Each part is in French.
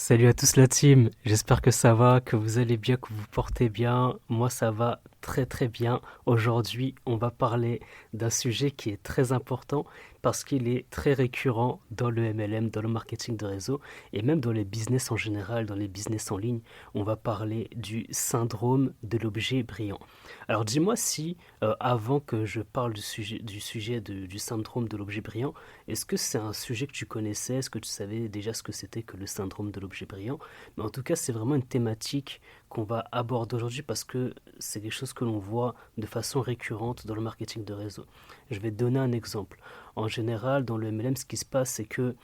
Salut à tous la team, j'espère que ça va, que vous allez bien, que vous vous portez bien. Moi ça va très très bien. Aujourd'hui on va parler d'un sujet qui est très important parce qu'il est très récurrent dans le MLM, dans le marketing de réseau et même dans les business en général, dans les business en ligne. On va parler du syndrome de l'objet brillant. Alors dis-moi si avant que je parle du syndrome de l'objet brillant, est-ce que c'est un sujet que tu connaissais? Est-ce que tu savais déjà ce que c'était que le syndrome de l'objet brillant? Mais en tout cas, c'est vraiment une thématique qu'on va aborder aujourd'hui parce que c'est quelque chose que l'on voit de façon récurrente dans le marketing de réseau. Je vais te donner un exemple. En général, dans le MLM, ce qui se passe, c'est que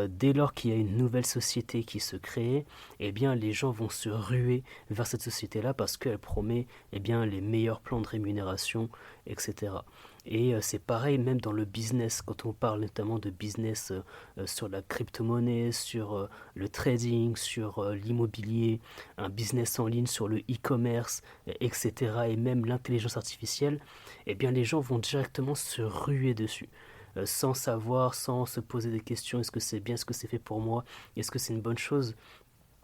dès lors qu'il y a une nouvelle société qui se crée, eh bien, les gens vont se ruer vers cette société-là parce qu'elle promet eh bien, les meilleurs plans de rémunération, etc. Et c'est pareil même dans le business, quand on parle notamment de business sur la crypto-monnaie, sur le trading, sur l'immobilier, un business en ligne sur le e-commerce, etc. et même l'intelligence artificielle, eh bien les gens vont directement se ruer dessus. Sans savoir, sans se poser des questions, est-ce que c'est bien, est-ce que c'est fait pour moi, est-ce que c'est une bonne chose?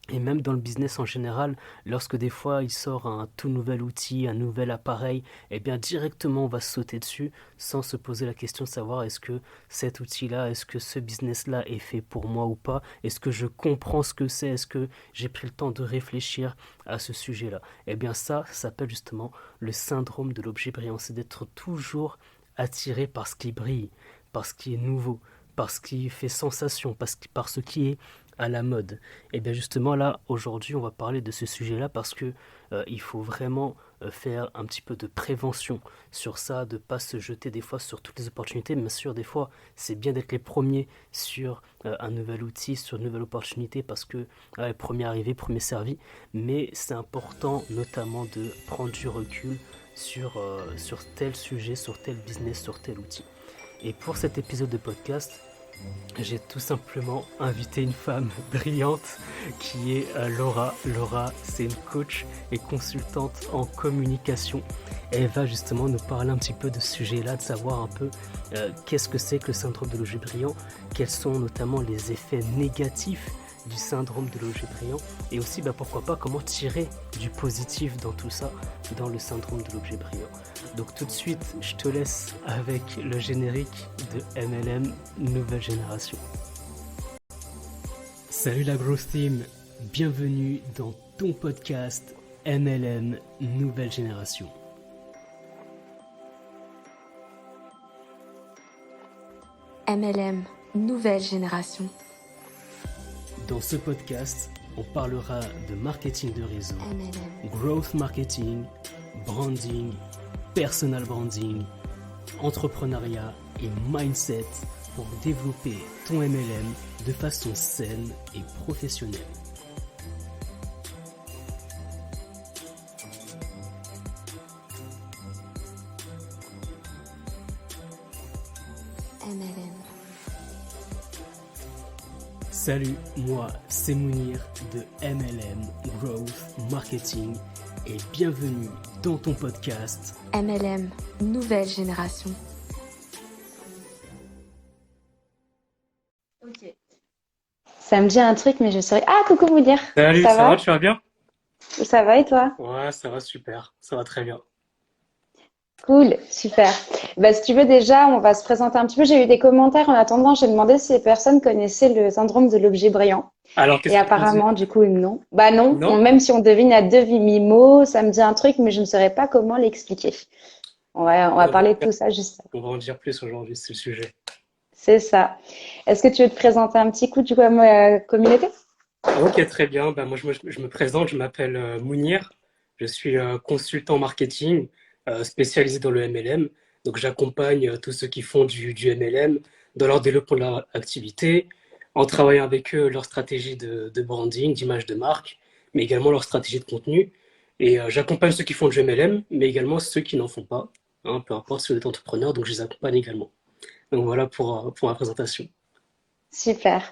Et même dans le business en général, lorsque des fois il sort un tout nouvel outil, un nouvel appareil, eh bien directement on va sauter dessus sans se poser la question de savoir est-ce que cet outil-là, est-ce que ce business-là est fait pour moi ou pas, est-ce que je comprends ce que c'est, est-ce que j'ai pris le temps de réfléchir à ce sujet-là. Eh bien ça s'appelle justement le syndrome de l'objet brillant, c'est d'être toujours attiré par ce qui brille, par ce qui est nouveau, par ce qui fait sensation, par ce qui est à la mode. Et bien justement là, aujourd'hui, on va parler de ce sujet-là parce que il faut vraiment faire un petit peu de prévention sur ça, de pas se jeter des fois sur toutes les opportunités. Bien sûr, des fois, c'est bien d'être les premiers sur un nouvel outil, sur une nouvelle opportunité parce que premier arrivé, premier servi. Mais c'est important notamment de prendre du recul sur tel sujet, sur tel business, sur tel outil. Et pour cet épisode de podcast, j'ai tout simplement invité une femme brillante qui est Laura. Laura, c'est une coach et consultante en communication. Elle va justement nous parler un petit peu de ce sujet-là, de savoir un peu qu'est-ce que c'est que le syndrome de l'objet brillant, quels sont notamment les effets négatifs du syndrome de l'objet brillant et aussi pourquoi pas comment tirer du positif dans tout ça, dans le syndrome de l'objet brillant. Donc tout de suite, je te laisse avec le générique de MLM Nouvelle Génération. Salut la Growth Team, bienvenue dans ton podcast MLM Nouvelle Génération. MLM Nouvelle Génération. Dans ce podcast, on parlera de marketing de réseau, MLM. growth marketing, branding, personal branding, entrepreneuriat et mindset pour développer ton MLM de façon saine et professionnelle. MLM. Salut, moi c'est Mounir de MLM Growth Marketing et bienvenue dans ton podcast MLM Nouvelle Génération. Ok. Ça me dit un truc, mais je saurais. Ah, coucou Moudir. Salut, Ça ça va, va? tu vas bien? Ça va et toi? Ouais, ça va super, ça va très bien. Cool, super. Bah, si tu veux déjà, on va se présenter un petit peu. J'ai eu des commentaires en attendant. J'ai demandé si les personnes connaissaient le syndrome de l'objet brillant. Alors, Et qu'est-ce que tu me dis? apparemment, du coup, non. Bah non, Non? même si on devine à demi-mot, ça me dit un truc, mais je ne saurais pas comment l'expliquer. On va On va, parler de tout ça juste après. on va en dire plus aujourd'hui, c'est le sujet. C'est ça. Est-ce que tu veux te présenter un petit coup, du coup, à ma communauté? Ok, très bien. Moi, je me présente, je m'appelle Mounir. Je suis consultant marketing spécialisé dans le MLM. Donc, j'accompagne tous ceux qui font du MLM dans leur développement de leur activité, en travaillant avec eux leur stratégie de branding, d'image de marque, mais également leur stratégie de contenu. Et j'accompagne ceux qui font du MLM, mais également ceux qui n'en font pas, hein, peu importe si vous êtes entrepreneur, donc je les accompagne également. Donc, voilà pour ma présentation. Super.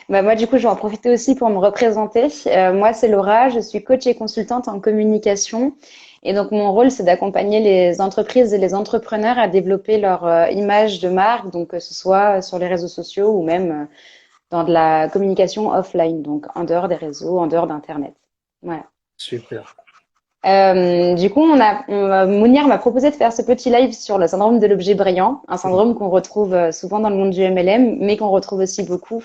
Bah moi, du coup, je vais en profiter aussi pour me représenter. Moi, c'est Laura, je suis coach et consultante en communication. Et donc, mon rôle, c'est d'accompagner les entreprises et les entrepreneurs à développer leur image de marque, donc que ce soit sur les réseaux sociaux ou même dans de la communication offline, donc en dehors des réseaux, en dehors d'Internet. Voilà. Super. Du coup, Mounir m'a proposé de faire ce petit live sur le syndrome de l'objet brillant, un syndrome qu'on retrouve souvent dans le monde du MLM, mais qu'on retrouve aussi beaucoup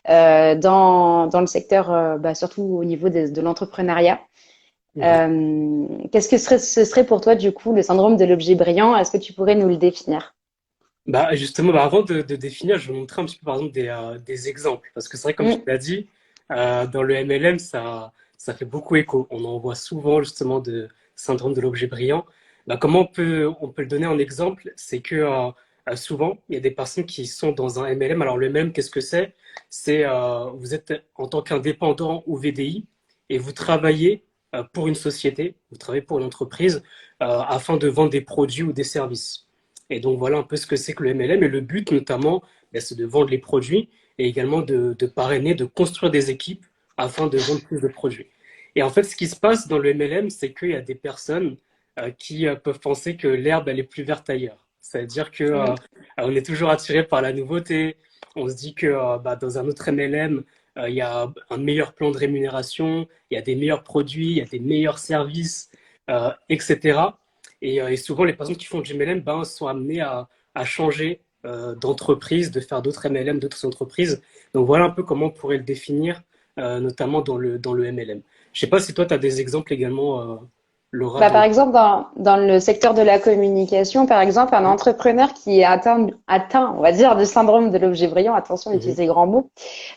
dans le secteur, surtout au niveau de l'entrepreneuriat. Mhm. Qu'est-ce que ce serait pour toi, du coup, le syndrome de l'objet brillant? Est-ce que tu pourrais nous le définir? Bah justement, avant de définir, je vais vous montrer un petit peu par exemple des exemples. Parce que c'est vrai, comme tu Mm, l'as dit, dans le MLM, ça fait beaucoup écho. On en voit souvent justement de syndrome de l'objet brillant. Bah, comment on peut le donner en exemple? C'est que souvent, il y a des personnes qui sont dans un MLM. Alors le MLM, qu'est-ce que c'est? C'est vous êtes en tant qu'indépendant ou VDI et vous travaillez pour une société, vous travaillez pour une entreprise afin de vendre des produits ou des services. Et donc voilà un peu ce que c'est que le MLM. Et le but notamment, ben, c'est de vendre les produits et également de parrainer, de construire des équipes afin de vendre plus de produits. Et en fait, ce qui se passe dans le MLM, c'est qu'il y a des personnes qui peuvent penser que l'herbe, elle est plus verte ailleurs. C'est-à-dire que mm, on est toujours attiré par la nouveauté. On se dit que dans un autre MLM, il y a un meilleur plan de rémunération, il y a des meilleurs produits, il y a des meilleurs services, etc. Et souvent, les personnes qui font du MLM ben, sont amenées à changer d'entreprise, de faire d'autres MLM, d'autres entreprises. Donc voilà un peu comment on pourrait le définir, notamment dans le MLM. Je sais pas si toi, tu as des exemples également, Laura, Par exemple, dans le secteur de la communication, par exemple, un Mhm. entrepreneur qui est atteint, on va dire, du syndrome de l'objet brillant, attention Mhm. d'utiliser grands mots,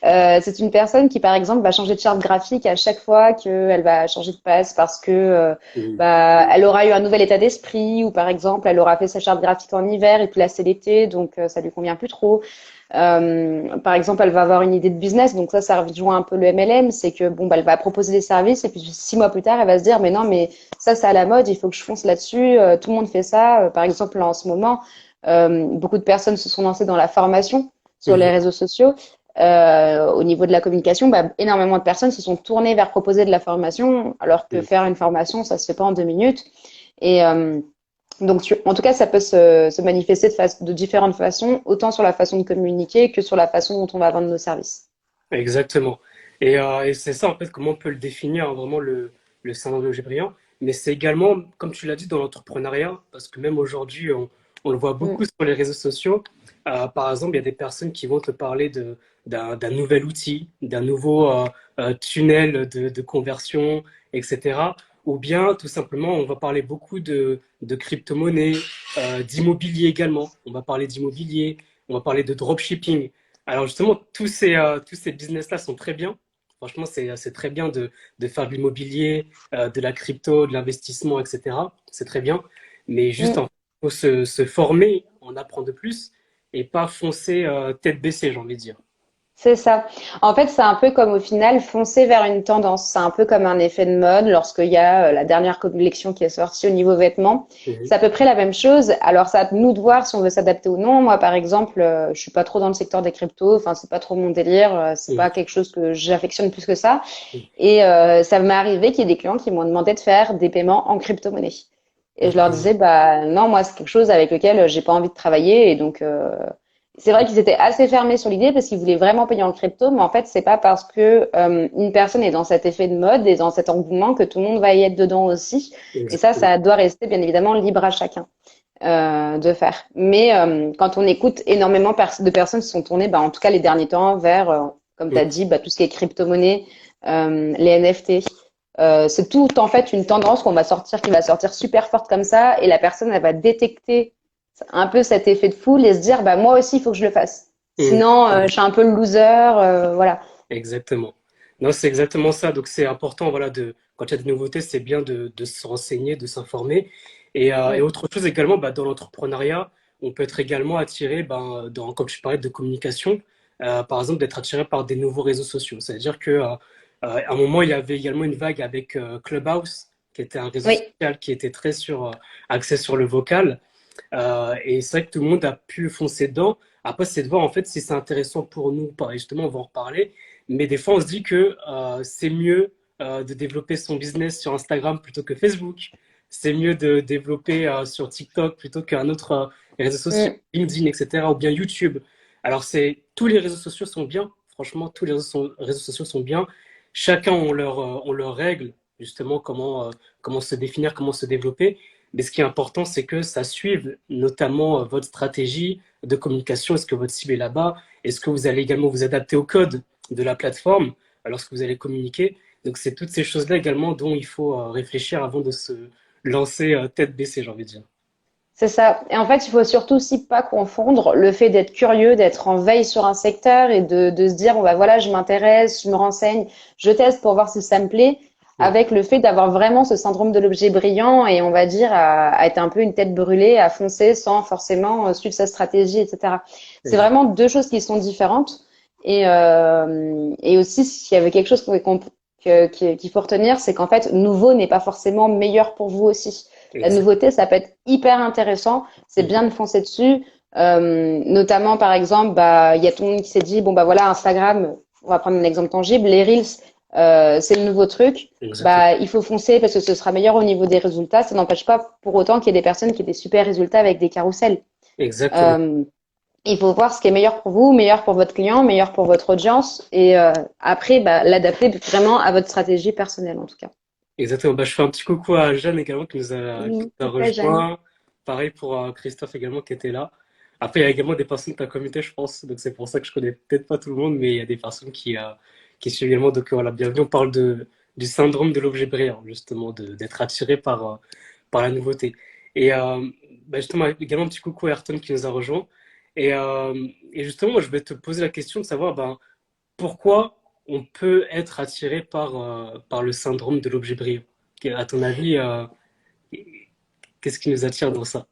c'est une personne qui, par exemple, va changer de charte graphique à chaque fois qu'elle va changer de passe parce que Mhm. elle aura eu un nouvel état d'esprit ou, par exemple, elle aura fait sa charte graphique en hiver et puis là, c'est l'été, donc ça lui convient plus trop. Par exemple, elle va avoir une idée de business, donc ça rejoint un peu le MLM, c'est que bon, bah, elle va proposer des services et puis 6 mois plus tard, elle va se dire, mais non, mais ça, c'est à la mode, il faut que je fonce là-dessus. Tout le monde fait ça. Par exemple, là, en ce moment, beaucoup de personnes se sont lancées dans la formation sur les Mhm. réseaux sociaux. Au niveau de la communication, énormément de personnes se sont tournées vers proposer de la formation, alors que Mhm. faire une formation, ça se fait pas en 2 minutes. Et donc, en tout cas, ça peut se manifester de différentes façons, autant sur la façon de communiquer que sur la façon dont on va vendre nos services. Exactement. Et c'est ça, en fait, comment on peut le définir, hein, vraiment le syndrome de l'objet brillant. Mais c'est également, comme tu l'as dit, dans l'entrepreneuriat, parce que même aujourd'hui, on le voit Mm, beaucoup sur les réseaux sociaux. Par exemple, il y a des personnes qui vont te parler d'un nouvel outil, d'un nouveau tunnel de conversion, etc. Ou bien, tout simplement, on va parler beaucoup de crypto-monnaies, d'immobilier également. On va parler d'immobilier, on va parler de dropshipping. Alors justement, tous ces business-là sont très bien. Franchement, c'est très bien de faire de l'immobilier, de la crypto, de l'investissement, etc. C'est très bien. Mais juste, mm. il faut se former, en apprendre de plus et pas foncer tête baissée, j'ai envie de dire. C'est ça. En fait, c'est un peu comme au final foncer vers une tendance. C'est un peu comme un effet de mode lorsqu'il y a la dernière collection qui est sortie au niveau vêtements. Mhm. C'est à peu près la même chose. Alors, c'est à nous de voir si on veut s'adapter ou non. Moi, par exemple, je suis pas trop dans le secteur des cryptos. Enfin, c'est pas trop mon délire. C'est Mhm. pas quelque chose que j'affectionne plus que ça. Mhm. Et ça m'est arrivé qu'il y ait des clients qui m'ont demandé de faire des paiements en crypto-monnaie. Et je leur Mhm. disais, bah non, moi, c'est quelque chose avec lequel j'ai pas envie de travailler. Et donc, c'est vrai qu'ils étaient assez fermés sur l'idée parce qu'ils voulaient vraiment payer en crypto, mais en fait, c'est pas parce que une personne est dans cet effet de mode et dans cet engouement que tout le monde va y être dedans aussi. Et ça Exactement. doit rester bien évidemment libre à chacun de faire. Mais quand on écoute énormément de personnes se sont tournées, en tout cas les derniers temps, vers, comme tu as Mhm. dit, tout ce qui est crypto-monnaie, les NFT. C'est tout en fait une tendance qu'on va sortir, qui va sortir super forte comme ça, et la personne elle va détecter un peu cet effet de foule et se dire bah moi aussi il faut que je le fasse. Mhm. Sinon je suis un peu le loser, voilà. Exactement. Non, c'est exactement ça. Donc, c'est important, voilà, quand il y a des nouveautés, c'est bien de se renseigner, de s'informer. Et Mm. autre chose également, dans l'entrepreneuriat, on peut être également attiré, comme tu parlais de communication, par exemple, d'être attiré par des nouveaux réseaux sociaux. C'est-à-dire que, à un moment, il y avait également une vague avec Clubhouse, qui était un réseau Oui, social qui était très axé sur le vocal. Et c'est vrai que tout le monde a pu foncer dedans. Après, c'est de voir en fait si c'est intéressant pour nous. Justement, on va en reparler. Mais des fois, on se dit que c'est mieux de développer son business sur Instagram plutôt que Facebook. C'est mieux de développer sur TikTok plutôt qu'un autre réseau social, mm. LinkedIn, etc. ou bien YouTube. Alors, tous les réseaux sociaux sont bien. franchement, tous les réseaux sociaux sont bien. Chacun ont leurs règles, justement, comment se définir, comment se développer. Mais ce qui est important, c'est que ça suive notamment votre stratégie de communication. Est-ce que votre cible est là-bas? Est-ce que vous allez également vous adapter au code de la plateforme lorsque vous allez communiquer? Donc, c'est toutes ces choses-là également dont il faut réfléchir avant de se lancer tête baissée, j'ai envie de dire. C'est ça. Et en fait, il faut surtout aussi pas confondre le fait d'être curieux, d'être en veille sur un secteur et de se dire, bon, bah voilà, je m'intéresse, je me renseigne, je teste pour voir si ça me plaît, Mm. avec le fait d'avoir vraiment ce syndrome de l'objet brillant et on va dire à être un peu une tête brûlée, à foncer sans forcément suivre sa stratégie, etc. C'est Exact. vraiment deux choses qui sont différentes. Et aussi, s'il y avait quelque chose qu'il faut retenir, c'est qu'en fait, nouveau n'est pas forcément meilleur pour vous aussi. La Exact. nouveauté, ça peut être hyper intéressant. C'est Mm. bien de foncer dessus. Notamment, par exemple, bah, il y a tout le monde qui s'est dit, bon, bah voilà, Instagram, on va prendre un exemple tangible, les Reels, c'est le nouveau truc. Exactement. Bah, il faut foncer parce que ce sera meilleur au niveau des résultats. Ça n'empêche pas pour autant qu'il y ait des personnes qui aient des super résultats avec des carousels. Exactement. Euh, il faut voir ce qui est meilleur pour vous, meilleur pour votre client, meilleur pour votre audience et après, bah, l'adapter vraiment à votre stratégie personnelle en tout cas. Exactement. Bah, je fais un petit coucou à Jeanne également qui Oui, nous a partage, Jeanne. rejoint. Pareil pour Christophe également qui était là. Après, il y a également des personnes de ta communauté, je pense. Donc, c'est pour ça que je connais peut-être pas tout le monde, mais il y a des personnes qui suivent également. Donc, voilà, bienvenue. On parle du syndrome de l'objet brillant, justement, d'être attiré par la nouveauté. Et bah, justement, également un petit coucou à Ayrton qui nous a rejoint. Et, euh, et justement, moi, je vais te poser la question de savoir ben, pourquoi on peut être attiré par le syndrome de l'objet brillant. À ton avis, qu'est-ce qui nous attire dans ça?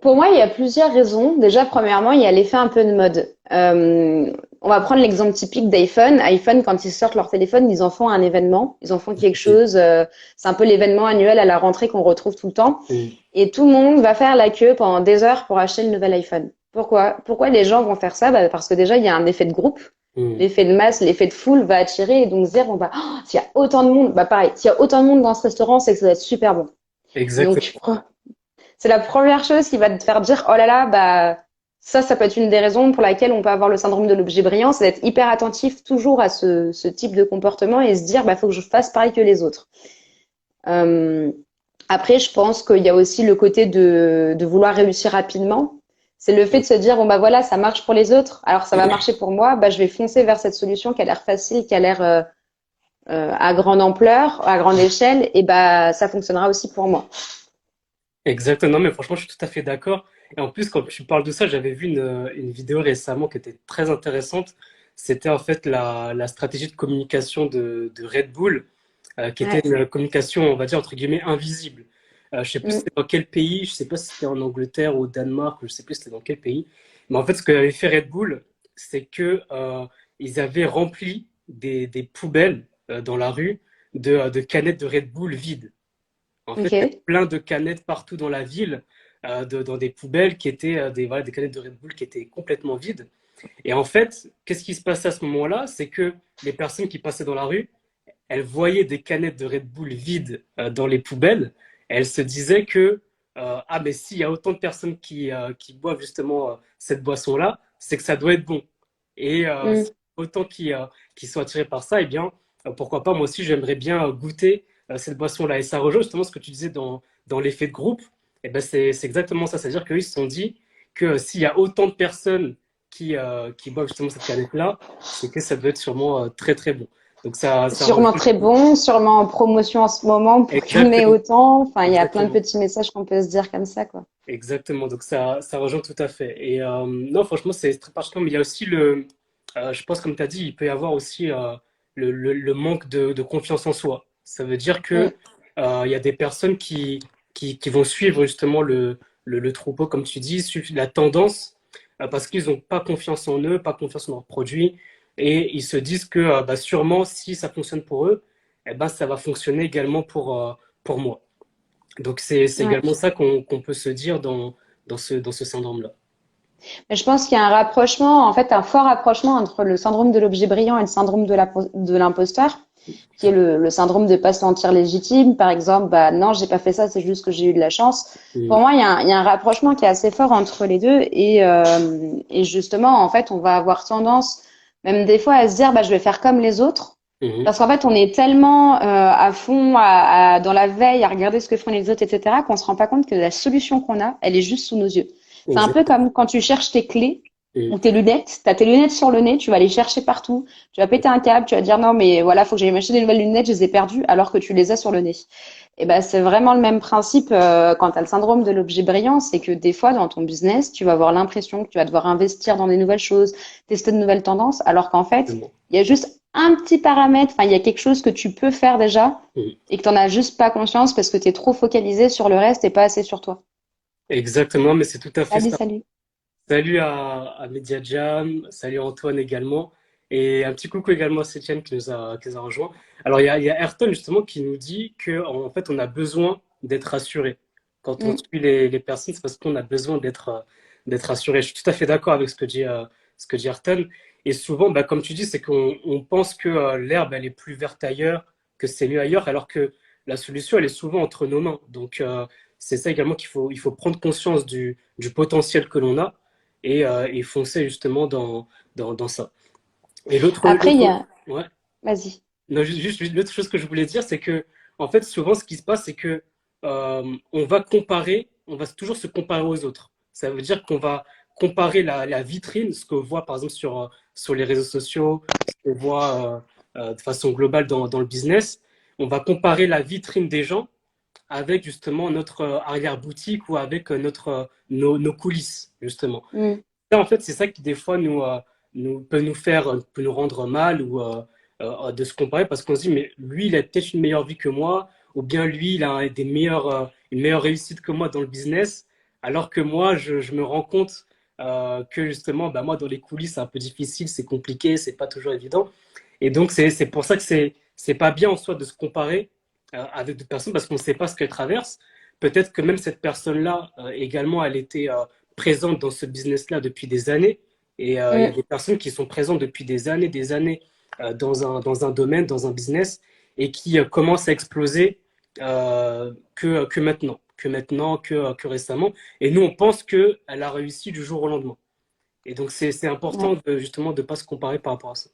Pour moi, il y a plusieurs raisons. Déjà, premièrement, il y a l'effet un peu de mode. On va prendre l'exemple typique d'iPhone. iPhone, quand ils sortent leur téléphone, ils en font un événement. Ils en font quelque chose. C'est un peu l'événement annuel à la rentrée qu'on retrouve tout le temps. Mm, Et tout le monde va faire la queue pendant des heures pour acheter le nouvel iPhone. Pourquoi? Pourquoi les gens vont faire ça? Bah, parce que déjà, il y a un effet de groupe. mm. L'effet de masse, l'effet de foule va attirer et donc se dire, bon, bah, oh, s'il y a autant de monde, bah, pareil, s'il y a autant de monde dans ce restaurant, c'est que ça va être super bon. Donc, Exactement. c'est la première chose qui va te faire dire, oh là là, bah, ça peut être une des raisons pour laquelle on peut avoir le syndrome de l'objet brillant, c'est d'être hyper attentif toujours à ce type de comportement et se dire, bah, faut que je fasse pareil que les autres. Euh, Après, je pense qu'il y a aussi le côté de vouloir réussir rapidement. C'est le fait de se dire, bon, bah voilà, ça marche pour les autres, alors ça va marcher pour moi, bah, je vais foncer vers cette solution qui a l'air facile, qui a l'air à grande ampleur, à grande échelle, et bah, ça fonctionnera aussi pour moi. Exactement, mais franchement, je suis tout à fait d'accord. Et en plus, quand tu parles de ça, j'avais vu une vidéo récemment qui était très intéressante. C'était en fait la stratégie de communication de Red Bull, qui était Ouais. une communication, on va dire, entre guillemets, invisible. Je sais plus Mm. c'était dans quel pays, je sais pas si c'était en Angleterre ou au Danemark, ou je sais plus c'était dans quel pays. Mais en fait, ce que avait fait Red Bull, c'est que ils avaient rempli des poubelles dans la rue de canettes de Red Bull vides. En fait, il y a Ok. plein de canettes partout dans la ville, dans des poubelles qui étaient voilà, des canettes de Red Bull qui étaient complètement vides. Et en fait, qu'est-ce qui se passait à ce moment-là? C'est que les personnes qui passaient dans la rue, elles voyaient des canettes de Red Bull vides dans les poubelles. Et elles se disaient que, ah, mais s'il y a autant de personnes qui boivent justement cette boisson-là, c'est que ça doit être bon. Et Mm. si autant qui sont attirés par ça, eh bien, pourquoi pas, moi aussi, j'aimerais bien goûter cette boisson-là. Et ça rejoint justement ce que tu disais dans l'effet de groupe. Et ben, c'est exactement ça. C'est-à-dire qu'ils se sont dit que s'il y a autant de personnes qui boivent justement cette canette-là, c'est que ça doit être sûrement très très bon. Donc ça Sûrement rejoint très bon, sûrement en promotion en ce moment pour qu'il y en ait exactement, autant. Enfin, il y a plein de exactement, petits messages qu'on peut se dire comme ça, quoi. exactement. Donc ça rejoint tout à fait. Et non, franchement, c'est très particulier. Mais il y a aussi je pense comme tu as dit, il peut y avoir aussi le manque de confiance en soi. Ça veut dire Mm. que il y a des personnes qui vont suivre justement le troupeau, comme tu dis, suivre la tendance parce qu'ils n'ont pas confiance en eux, pas confiance en leurs produits, et ils se disent que bah, sûrement si ça fonctionne pour eux, eh ben, ça va fonctionner également pour moi. Donc c'est Ouais. également ça qu'on peut se dire dans ce syndrome-là. Mais je pense qu'il y a un rapprochement, en fait, un fort rapprochement entre le syndrome de l'objet brillant et le syndrome de l'imposteur, qui est le syndrome de pas se sentir légitime. Par exemple, bah non, j'ai pas fait ça, c'est juste que j'ai eu de la chance. Pour Mm. moi, il y a un rapprochement qui est assez fort entre les deux et justement, en fait, on va avoir tendance, même des fois à se dire, bah, je vais faire comme les autres. Mhm. Parce qu'en fait, on est tellement à fond dans la veille, à regarder ce que font les autres, etc., qu'on se rend pas compte que la solution qu'on a, elle est juste sous nos yeux. C'est un peu Exact. comme quand tu cherches tes clés Mhm. ou tes lunettes. Tu as tes lunettes sur le nez, tu vas les chercher partout. Tu vas péter un câble, tu vas dire non, mais voilà, faut que j'aille m'acheter des nouvelles lunettes, je les ai perdues, alors que tu les as sur le nez. Et ben, c'est vraiment le même principe quand tu as le syndrome de l'objet brillant. C'est que des fois, dans ton business, tu vas avoir l'impression que tu vas devoir investir dans des nouvelles choses, tester de nouvelles tendances, alors qu'en fait, Exactement. il y a juste un petit paramètre, enfin, il y a quelque chose que tu peux faire déjà Mhm. et que tu n'en as juste pas conscience parce que tu es trop focalisé sur le reste et pas assez sur toi. Exactement, mais c'est tout à fait Salut, ça. salut. Salut à Media Jam, salut Antoine également, et un petit coucou également à Sétienne qui nous a rejoint. Alors il y a Ayrton justement qui nous dit que en fait on a besoin d'être rassuré. Quand on Mm. suit les personnes, c'est parce qu'on a besoin d'être rassuré. Je suis tout à fait d'accord avec ce que dit Ayrton. Et souvent, bah, comme tu dis, c'est qu'on pense que l'herbe elle est plus verte ailleurs, que c'est mieux ailleurs, alors que la solution elle est souvent entre nos mains. Donc c'est ça également il faut prendre conscience du potentiel que l'on a et foncer justement dans ça. Et Après, il y a... ouais, Vas-y. non, juste l'autre chose que je voulais dire, c'est que, en fait, souvent, ce qui se passe, c'est que on va comparer, on va toujours se comparer aux autres. Ça veut dire qu'on va comparer la vitrine, ce qu'on voit par exemple sur les réseaux sociaux, ce qu'on voit de façon globale dans le business. On va comparer la vitrine des gens avec justement notre arrière-boutique ou avec nos coulisses, justement. Mm. Ça, en fait, c'est ça qui, des fois, peut nous rendre mal ou de se comparer parce qu'on se dit, mais lui, il a peut-être une meilleure vie que moi, ou bien lui, il a une meilleure réussite que moi dans le business, alors que moi, je me rends compte que justement, bah, moi, dans les coulisses, c'est un peu difficile, c'est compliqué, c'est pas toujours évident. Et donc, c'est pour ça que c'est pas bien en soi de se comparer avec d'autres personnes parce qu'on ne sait pas ce qu'elles traversent. Peut-être que même cette personne-là, également, elle était présente dans ce business-là depuis des années. Et il y a Mm. des personnes qui sont présentes depuis des années dans un domaine, dans un business, et qui commencent à exploser que maintenant, que récemment. Et nous, on pense qu'elle a réussi du jour au lendemain. Et donc, c'est Ouais. important de, justement de ne pas se comparer par rapport à ça.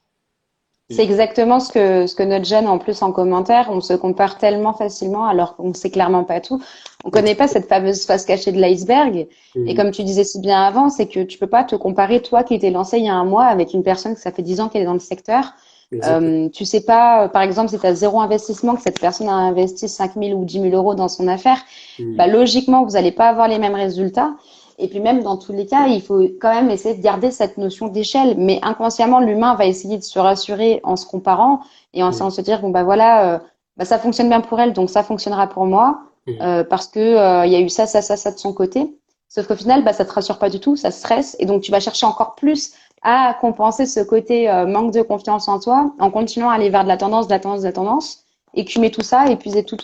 C'est exactement ce que notre jeune en plus en commentaire. On se compare tellement facilement alors qu'on ne sait clairement pas tout. On connaît pas cette fameuse face cachée de l'iceberg. Et Mhm. comme tu disais si bien avant, c'est que tu peux pas te comparer toi qui t'es lancé il y a un mois avec une personne que ça fait 10 ans qu'elle est dans le secteur. Exactement. Tu sais pas, par exemple, si tu as zéro investissement, que cette personne a investi 5 000 ou 10 000 euros dans son affaire, bah, Mhm. logiquement, vous n'allez pas avoir les mêmes résultats. Et puis même dans tous les cas, il faut quand même essayer de garder cette notion d'échelle. Mais inconsciemment, l'humain va essayer de se rassurer en se comparant et en Mhm. essayant de se dire, bon bah voilà, bah, ça fonctionne bien pour elle, donc ça fonctionnera pour moi, Mhm. parce que il y a eu ça de son côté. Sauf qu'au final, bah, ça te rassure pas du tout, ça stresse, et donc tu vas chercher encore plus à compenser ce côté manque de confiance en toi en continuant à aller vers de la tendance, de la tendance, de la tendance, écumer tout ça, épuiser tout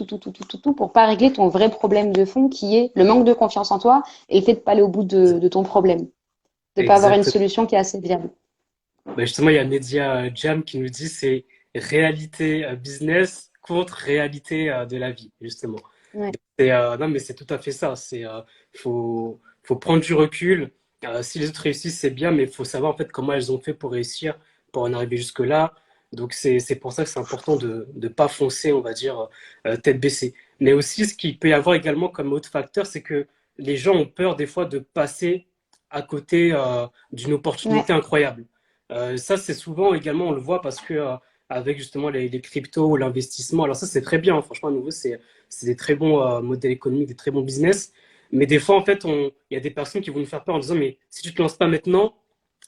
pour pas régler ton vrai problème de fond qui est le manque de confiance en toi et le fait de pas aller au bout de ton problème, de pas avoir une Exactement. solution qui est assez viable. Bah, justement, il y a Media Jam qui nous dit c'est réalité business contre réalité de la vie, justement. Ouais. Non, mais c'est tout à fait ça. Faut prendre du recul. Si les autres réussissent, c'est bien, mais il faut savoir en fait comment elles ont fait pour réussir, pour en arriver jusque-là. Donc c'est pour ça que c'est important de ne pas foncer, on va dire, tête baissée. Mais aussi, ce qu'il peut y avoir également comme autre facteur, c'est que les gens ont peur des fois de passer à côté d'une Ouais. opportunité incroyable. Ça, c'est souvent également, on le voit parce que avec justement les cryptos, l'investissement, alors ça, c'est très bien, hein. Franchement, à nouveau, c'est des très bons modèles économiques, des très bons business. Mais des fois, en fait, il y a des personnes qui vont nous faire peur en disant, mais si tu te lances pas maintenant,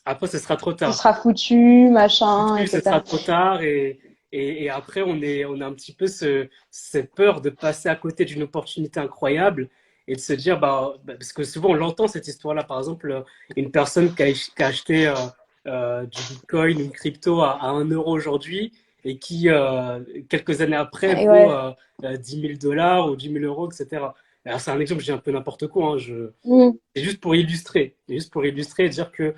après, ce sera trop Tu tard. seras foutu, machin, Foutu, ce sera etc. trop tard. Et après, on a un petit peu cette peur de passer à côté d'une opportunité incroyable et de se dire, parce que souvent, on l'entend cette histoire-là. Par exemple, une personne qui a acheté du Bitcoin, une crypto à 1 euro aujourd'hui et qui, quelques années après, Et vaut ouais. 10 000 dollars ou 10 000 euros, etc. Alors, c'est un exemple, j'ai un peu n'importe quoi, hein, Mm. c'est juste pour illustrer. C'est juste pour illustrer et dire que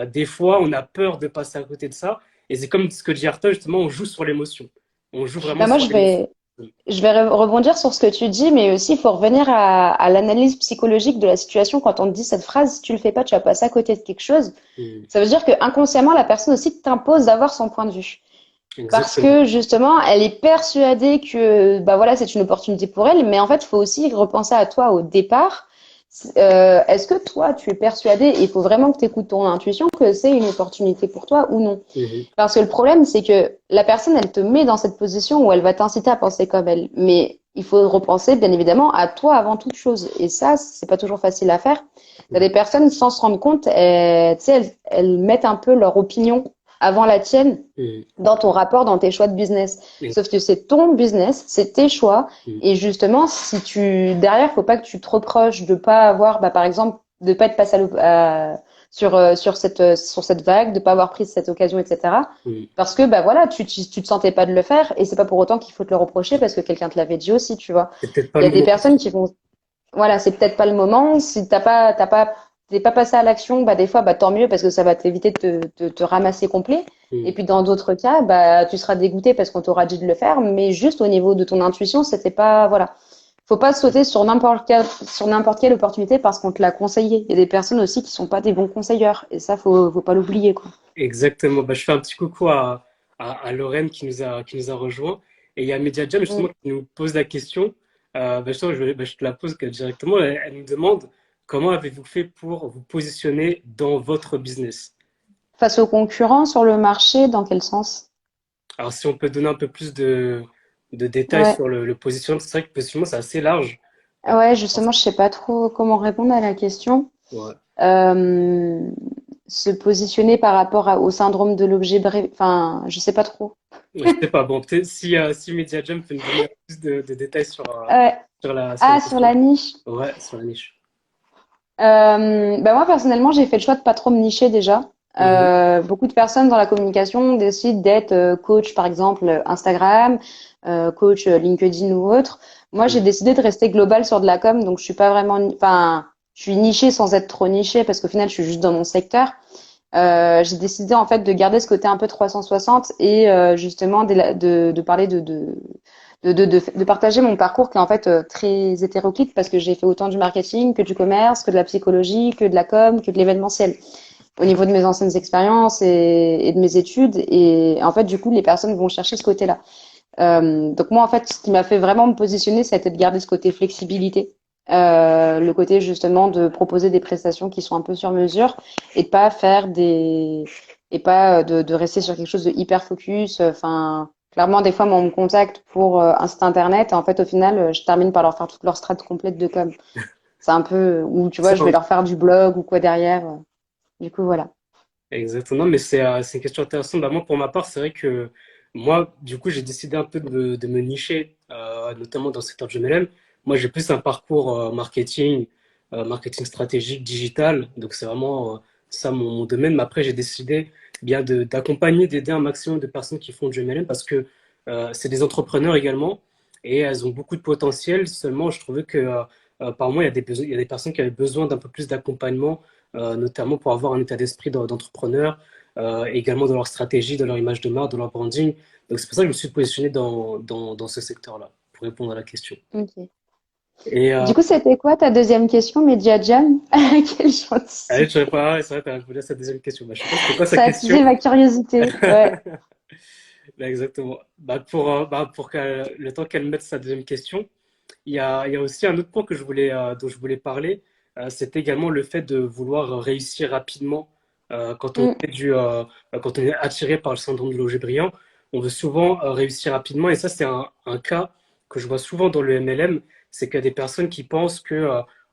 des fois, on a peur de passer à côté de ça. Et c'est comme ce que dit Arthur, justement, on joue sur l'émotion. On joue vraiment Bah moi, sur je l'émotion. vais, je vais rebondir sur ce que tu dis, mais aussi il faut revenir à l'analyse psychologique de la situation quand on te dit cette phrase, si tu le fais pas, tu vas passer à côté de quelque chose. Mm. Ça veut dire que inconsciemment, la personne aussi t'impose d'avoir son point de vue. Parce Exactement. que justement, elle est persuadée que bah voilà, c'est une opportunité pour elle, mais en fait, il faut aussi repenser à toi au départ. Est-ce que toi, tu es persuadé, et il faut vraiment que tu écoutes ton intuition, que c'est une opportunité pour toi ou non? Mhm. Parce que le problème, c'est que la personne, elle te met dans cette position où elle va t'inciter à penser comme elle. Mais il faut repenser, bien évidemment, à toi avant toute chose. Et ça, c'est pas toujours facile à faire. Il y a des personnes, sans se rendre compte, tu sais, elles mettent un peu leur opinion avant la tienne Mhm. dans ton rapport, dans tes choix de business. Mhm. Sauf que c'est ton business, c'est tes choix. Mhm. Et justement, si tu, derrière, faut pas que tu te reproches de pas avoir, bah, par exemple, de pas être passé sur cette vague, de pas avoir pris cette occasion, etc. Mhm. Parce que, bah voilà, tu te sentais pas de le faire et c'est pas pour autant qu'il faut te le reprocher parce que quelqu'un te l'avait dit aussi, tu vois. C'est peut-être pas Il y le a des moment. personnes qui vont, voilà, c'est peut-être pas le moment. Si t'es pas passé à l'action, bah des fois, bah tant mieux parce que ça va t'éviter de te ramasser complet. Et Mhm. puis dans d'autres cas, bah tu seras dégoûté parce qu'on t'aura dit de le faire, mais juste au niveau de ton intuition, c'était pas, voilà. Faut pas sauter sur n'importe quelle opportunité parce qu'on te l'a conseillé. Il y a des personnes aussi qui sont pas des bons conseilleurs et ça, faut pas l'oublier, quoi. Exactement. Bah, je fais un petit coucou à Lorraine qui nous a rejoint. Et il y a Media Jam Mm. justement qui nous pose la question. Justement, je te la pose directement. Elle nous demande comment avez-vous fait pour vous positionner dans votre business? Face aux concurrents sur le marché, dans quel sens? Alors, si on peut donner un peu plus de détails Ouais. sur le positionnement, c'est vrai que le positionnement, c'est assez large. Ouais, justement, je sais pas trop comment répondre à la question. Ouais. Euh, Se positionner par rapport au syndrome de l'objet bref, enfin, je sais pas trop. Je sais pas. Bon, peut-être si Media Jam peut nous donner plus de détails Ouais. sur la Ah, sur question. la niche. Ouais, sur la niche. Bah moi personnellement, j'ai fait le choix de pas trop me nicher déjà. Mhm. Beaucoup de personnes dans la communication décident d'être coach, par exemple Instagram, coach LinkedIn ou autre. Moi, j'ai Mhm. décidé de rester global sur de la com, donc je suis pas vraiment, enfin, je suis nichée sans être trop nichée parce qu'au final, je suis juste dans mon secteur. J'ai décidé en fait de garder ce côté un peu 360 et justement de parler de partager mon parcours qui est en fait très hétéroclite parce que j'ai fait autant du marketing que du commerce, que de la psychologie, que de la com, que de l'événementiel au niveau de mes anciennes expériences et de mes études. Et en fait, du coup, les personnes vont chercher ce côté-là. Donc moi, en fait, ce qui m'a fait vraiment me positionner, ça a été de garder ce côté flexibilité. Le côté justement de proposer des prestations qui sont un peu sur mesure et de pas faire des et pas de rester sur quelque chose de hyper focus. Enfin, clairement, des fois, moi, on me contacte pour un site internet et en fait, au final, je termine par leur faire toute leur strat complète de com. C'est un peu où tu vois, Ça, je vais leur faire du blog ou quoi derrière. Du coup, voilà. exactement, mais c'est une question intéressante. Bah, moi, pour ma part, c'est vrai que moi, du coup, j'ai décidé un peu de me nicher, notamment dans le secteur du MLM. Moi, j'ai plus un parcours marketing stratégique, digital. Donc, c'est vraiment ça mon domaine. Mais après, j'ai décidé bien d'accompagner, d'aider un maximum de personnes qui font du MLM parce que c'est des entrepreneurs également et elles ont beaucoup de potentiel. Seulement, je trouvais que par moi, il y a des personnes qui avaient besoin d'un peu plus d'accompagnement notamment pour avoir un état d'esprit d'entrepreneur, également dans leur stratégie, dans leur image de marque, dans leur branding. Donc c'est pour ça que je me suis positionné dans ce secteur-là, pour répondre à la question. Ok. Et Du coup, c'était quoi ta deuxième question, Media Jam? Quel allez, gentil. je réponds, c'est vrai, t'as répondu à cette deuxième question. Bah, je sais pas c'était quoi sa Ça a question. attisé ma curiosité. Ouais. Là, exactement. Pour le temps qu'elle mette sa deuxième question, il y a aussi un autre point dont je voulais parler. C'est également le fait de vouloir réussir rapidement quand on Mm, fait quand on est attiré par le syndrome de l'objet brillant. On veut souvent réussir rapidement et ça, c'est un cas que je vois souvent dans le MLM. C'est qu'il y a des personnes qui pensent que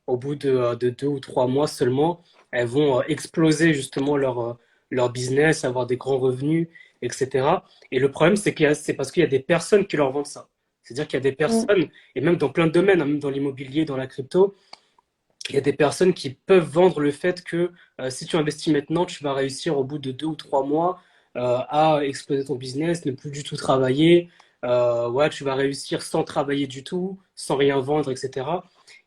au bout de 2 ou 3 mois seulement, elles vont exploser justement leur business, avoir des grands revenus, etc. Et le problème, c'est parce qu'il y a des personnes qui leur vendent ça. C'est-à-dire qu'il y a des mm, personnes, et même dans plein de domaines, hein, même dans l'immobilier, dans la crypto, il y a des personnes qui peuvent vendre le fait que si tu investis maintenant, tu vas réussir au bout de 2 ou 3 mois à exploser ton business, ne plus du tout travailler. Ouais, tu vas réussir sans travailler du tout, sans rien vendre, etc.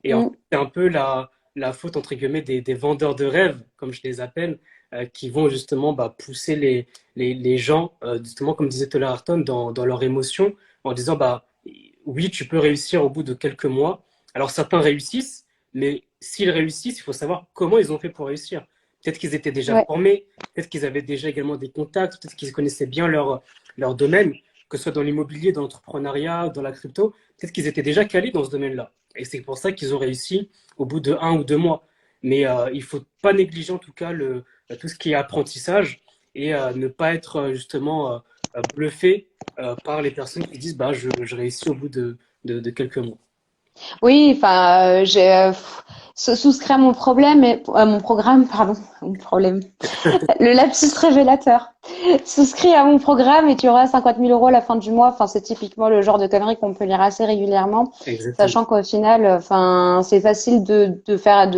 Et en fait, mm. c'est un peu la faute, entre guillemets, des vendeurs de rêves, comme je les appelle, qui vont justement pousser les gens, justement, comme disait Toller Ayrton, dans leur émotion, en disant, oui, tu peux réussir au bout de quelques mois. Alors certains réussissent, mais s'ils réussissent, il faut savoir comment ils ont fait pour réussir. Peut-être qu'ils étaient déjà Ouais. formés, peut-être qu'ils avaient déjà également des contacts, peut-être qu'ils connaissaient bien leur domaine, que ce soit dans l'immobilier, dans l'entrepreneuriat, dans la crypto, peut-être qu'ils étaient déjà calés dans ce domaine-là. Et c'est pour ça qu'ils ont réussi au bout de 1 ou 2 mois. Mais il faut pas négliger en tout cas tout ce qui est apprentissage et ne pas être justement bluffé par les personnes qui disent bah, je réussis au bout de quelques mois. Oui, enfin, j'ai souscrit à mon problème, et, mon programme, pardon, mon problème. Le lapsus révélateur. Souscris à mon programme et tu auras 50 000 € à la fin du mois. Enfin, c'est typiquement le genre de conneries qu'on peut lire assez régulièrement, Exactement. sachant qu'au final, enfin, c'est facile de faire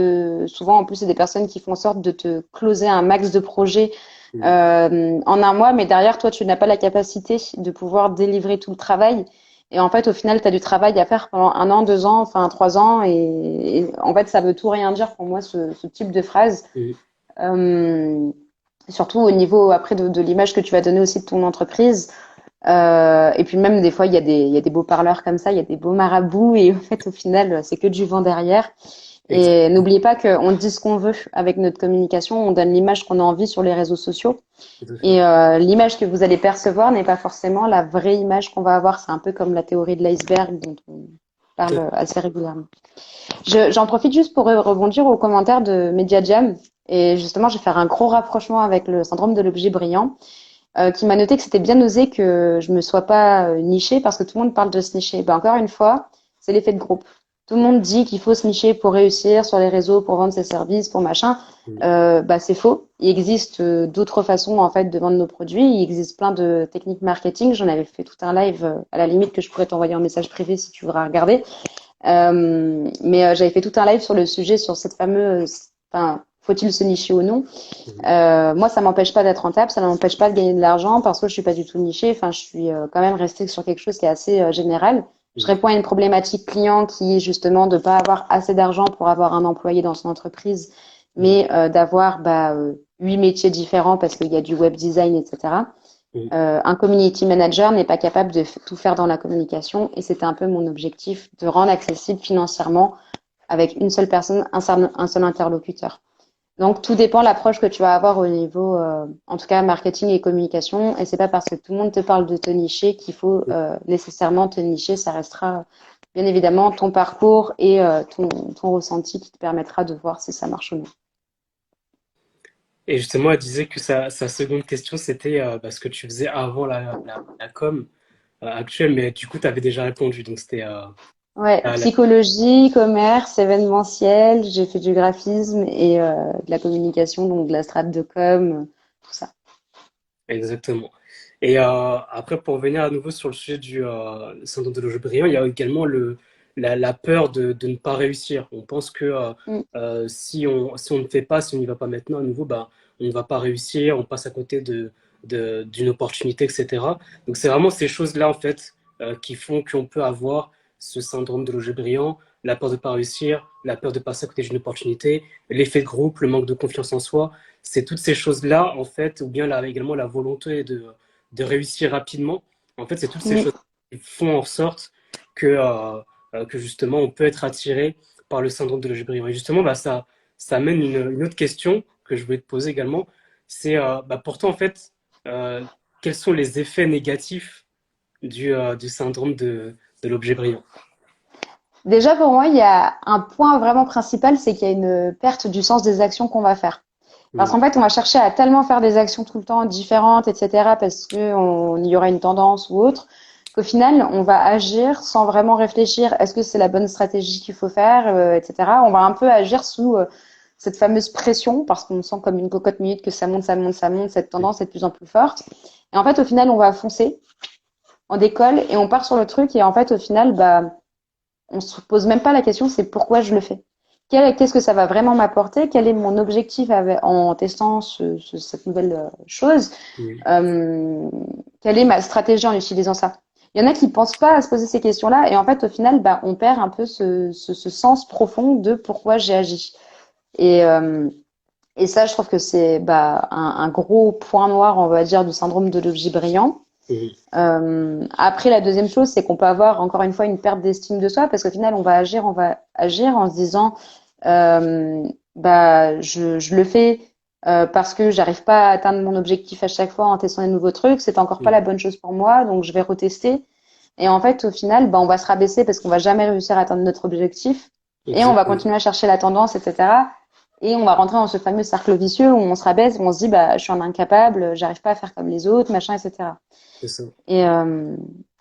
souvent, en plus, c'est des personnes qui font en sorte de te closer un max de projets Mhm. en un mois, mais derrière, toi, tu n'as pas la capacité de pouvoir délivrer tout le travail. Et en fait, au final, tu as du travail à faire pendant 1 an, 2 ans, enfin 3 ans. Et en fait, ça veut tout rien dire pour moi, ce type de phrase. Mhm. Euh, Surtout au niveau après de l'image que tu vas donner aussi de ton entreprise. Et puis même des fois, il y a des beaux parleurs comme ça, il y a des beaux marabouts. Et en fait, au final, c'est que du vent derrière. Et Exactement. n'oubliez pas qu'on dit ce qu'on veut avec notre communication. On donne l'image qu'on a envie sur les réseaux sociaux. Tout à fait. Et l'image que vous allez percevoir n'est pas forcément la vraie image qu'on va avoir. C'est un peu comme la théorie de l'iceberg dont on Tout à parle assez régulièrement. J'en profite juste pour rebondir aux commentaires de Media Jam. Et justement, je vais faire un gros rapprochement avec le syndrome de l'objet brillant, qui m'a noté que c'était bien osé que je me sois pas nichée parce que tout le monde parle de se nicher. Ben, encore une fois, c'est l'effet de groupe. Tout le monde dit qu'il faut se nicher pour réussir sur les réseaux, pour vendre ses services, pour machin. fait. Bah, c'est faux. Il existe d'autres façons en fait de vendre nos produits. Il existe plein de techniques marketing. J'en avais fait tout un live à la limite que je pourrais t'envoyer en message privé si tu voudras regarder. Mais j'avais fait tout un live sur le sujet, sur cette fameuse, enfin, faut-il se nicher ou non? Mhm. Moi, ça m'empêche pas d'être rentable, ça m'empêche pas de gagner de l'argent parce que je suis pas du tout nichée. Enfin, je suis quand même restée sur quelque chose qui est assez général. Je Mhm. réponds à une problématique client qui est justement de pas avoir assez d'argent pour avoir un employé dans son entreprise, Mhm. mais d'avoir 8 métiers différents parce qu'il y a du web design, etc. Mhm. Un community manager n'est pas capable de tout faire dans la communication et c'était un peu mon objectif de rendre accessible financièrement avec une seule personne, un seul interlocuteur. Donc tout dépend de l'approche que tu vas avoir au niveau, en tout cas marketing et communication. Et c'est pas parce que tout le monde te parle de te nicher qu'il faut nécessairement te nicher. Ça restera bien évidemment ton parcours et ton ressenti qui te permettra de voir si ça marche ou non. Et justement, elle disait que sa seconde question, c'était bah, ce que tu faisais avant la com actuelle, mais du coup, tu avais déjà répondu. Donc, c'était Ouais, la- la- psychologie, commerce, événementiel. J'ai fait du graphisme et de la communication, donc de la strat de com, tout ça. exactement. Et après, pour revenir à nouveau sur le sujet du syndrome de l'objet brillant, il y a également la peur de ne pas réussir. On pense que Mm. si on ne fait pas, si on n'y va pas maintenant, à nouveau, bah, on ne va pas réussir, on passe à côté d'une opportunité, etc. Donc, c'est vraiment ces choses-là, en fait, qui font qu'on peut avoir ce syndrome de l'objet brillant, la peur de ne pas réussir, la peur de passer à côté d'une opportunité, l'effet de groupe, le manque de confiance en soi. C'est toutes ces choses-là, en fait, ou bien là, également la volonté de réussir rapidement. En fait, c'est toutes ces Mm. choses qui font en sorte que justement, on peut être attiré par le syndrome de l'objet brillant. Et justement, bah, ça amène une autre question que je voulais te poser également. C'est bah, pourtant, en fait, euh, quels sont les effets négatifs du syndrome de l'objet brillant? Déjà, pour moi, il y a un point vraiment principal, c'est qu'il y a une perte du sens des actions qu'on va faire. Parce Mm. qu'en fait, on va chercher à tellement faire des actions tout le temps différentes, etc., parce qu'il y aura une tendance ou autre, qu'au final, on va agir sans vraiment réfléchir. Est-ce que c'est la bonne stratégie qu'il faut faire, etc. On va un peu agir sous cette fameuse pression, parce qu'on sent comme une cocotte minute que ça monte, ça monte, ça monte, cette tendance est de plus en plus forte. Et en fait, au final, on va foncer, on décolle et on part sur le truc. Et en fait, au final, on se pose même pas la question, c'est pourquoi je le fais. Qu'est-ce que ça va vraiment m'apporter? Quel est mon objectif en testant cette nouvelle chose? Mm. Euh, Quelle est ma stratégie en utilisant ça? Il y en a qui pensent pas à se poser ces questions-là et en fait, au final, on perd un peu ce sens profond de pourquoi j'ai agi. Et, euh, et ça, je trouve que c'est un gros point noir, on va dire, du syndrome de l'objet brillant. Mhm. Après, la deuxième chose, c'est qu'on peut avoir encore une fois une perte d'estime de soi parce qu'au final, on va agir en se disant, euh, bah, je le fais parce que j'arrive pas à atteindre mon objectif à chaque fois en testant des nouveaux trucs. C'est encore pas la Mhm. bonne chose pour moi, donc je vais retester. Et en fait, au final, bah, on va se rabaisser parce qu'on va jamais réussir à atteindre notre objectif et on va Exactement. continuer à chercher la tendance, etc. Et on va rentrer dans ce fameux cercle vicieux où on se rabaisse, où on se dit, bah, je suis un incapable, j'arrive pas à faire comme les autres, machin, etc. C'est ça. Et, euh,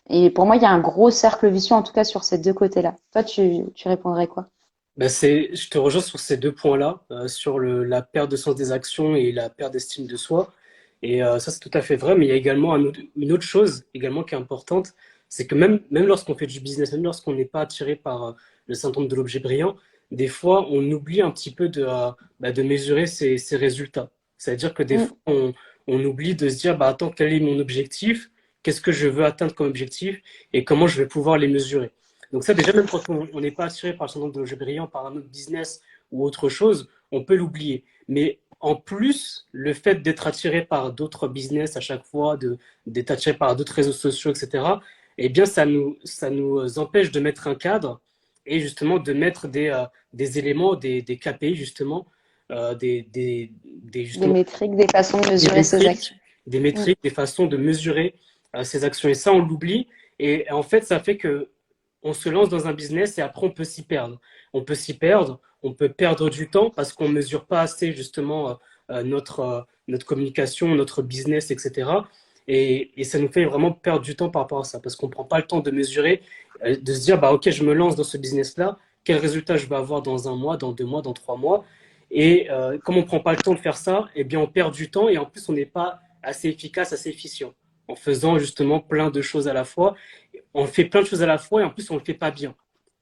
et pour moi, il y a un gros cercle vicieux, en tout cas sur ces deux côtés-là. Toi, tu répondrais quoi? Bah, je te rejoins sur ces deux points-là, sur la perte de sens des actions et la perte d'estime de soi. Et ça, c'est tout à fait vrai, mais il y a également une autre chose également qui est importante, c'est que même lorsqu'on fait du business, même lorsqu'on n'est pas attiré par le syndrome de l'objet brillant, des fois, on oublie un petit peu de mesurer ses résultats. C'est-à-dire que des Mm, fois, on oublie de se dire, bah, attends, quel est mon objectif? Qu'est-ce que je veux atteindre comme objectif? Et comment je vais pouvoir les mesurer? Donc ça, déjà, même quand on n'est pas attiré par le syndrome de l'objet brillant, par un autre business ou autre chose, on peut l'oublier. Mais en plus, le fait d'être attiré par d'autres business à chaque fois, d'être attiré par d'autres réseaux sociaux, etc., eh bien, ça nous empêche de mettre un cadre et justement de mettre des éléments, des KPI, justement, des justement, métriques, des façons de des mesurer ses métriques, actions. Mm, des façons de mesurer ces actions. Et ça, on l'oublie. Et en fait, ça fait que on se lance dans un business et après, on peut s'y perdre. On peut s'y perdre, on peut perdre du temps parce qu'on ne mesure pas assez justement notre communication, notre business, etc. Et ça nous fait vraiment perdre du temps par rapport à ça parce qu'on ne prend pas le temps de mesurer, de se dire, bah, OK, je me lance dans ce business-là, quel résultat je vais avoir dans un mois, dans 2 mois, dans 3 mois. Et comme on ne prend pas le temps de faire ça, eh bien, on perd du temps et en plus, on n'est pas assez efficace, assez efficient en faisant justement plein de choses à la fois. On fait plein de choses à la fois et en plus, on ne le fait pas bien.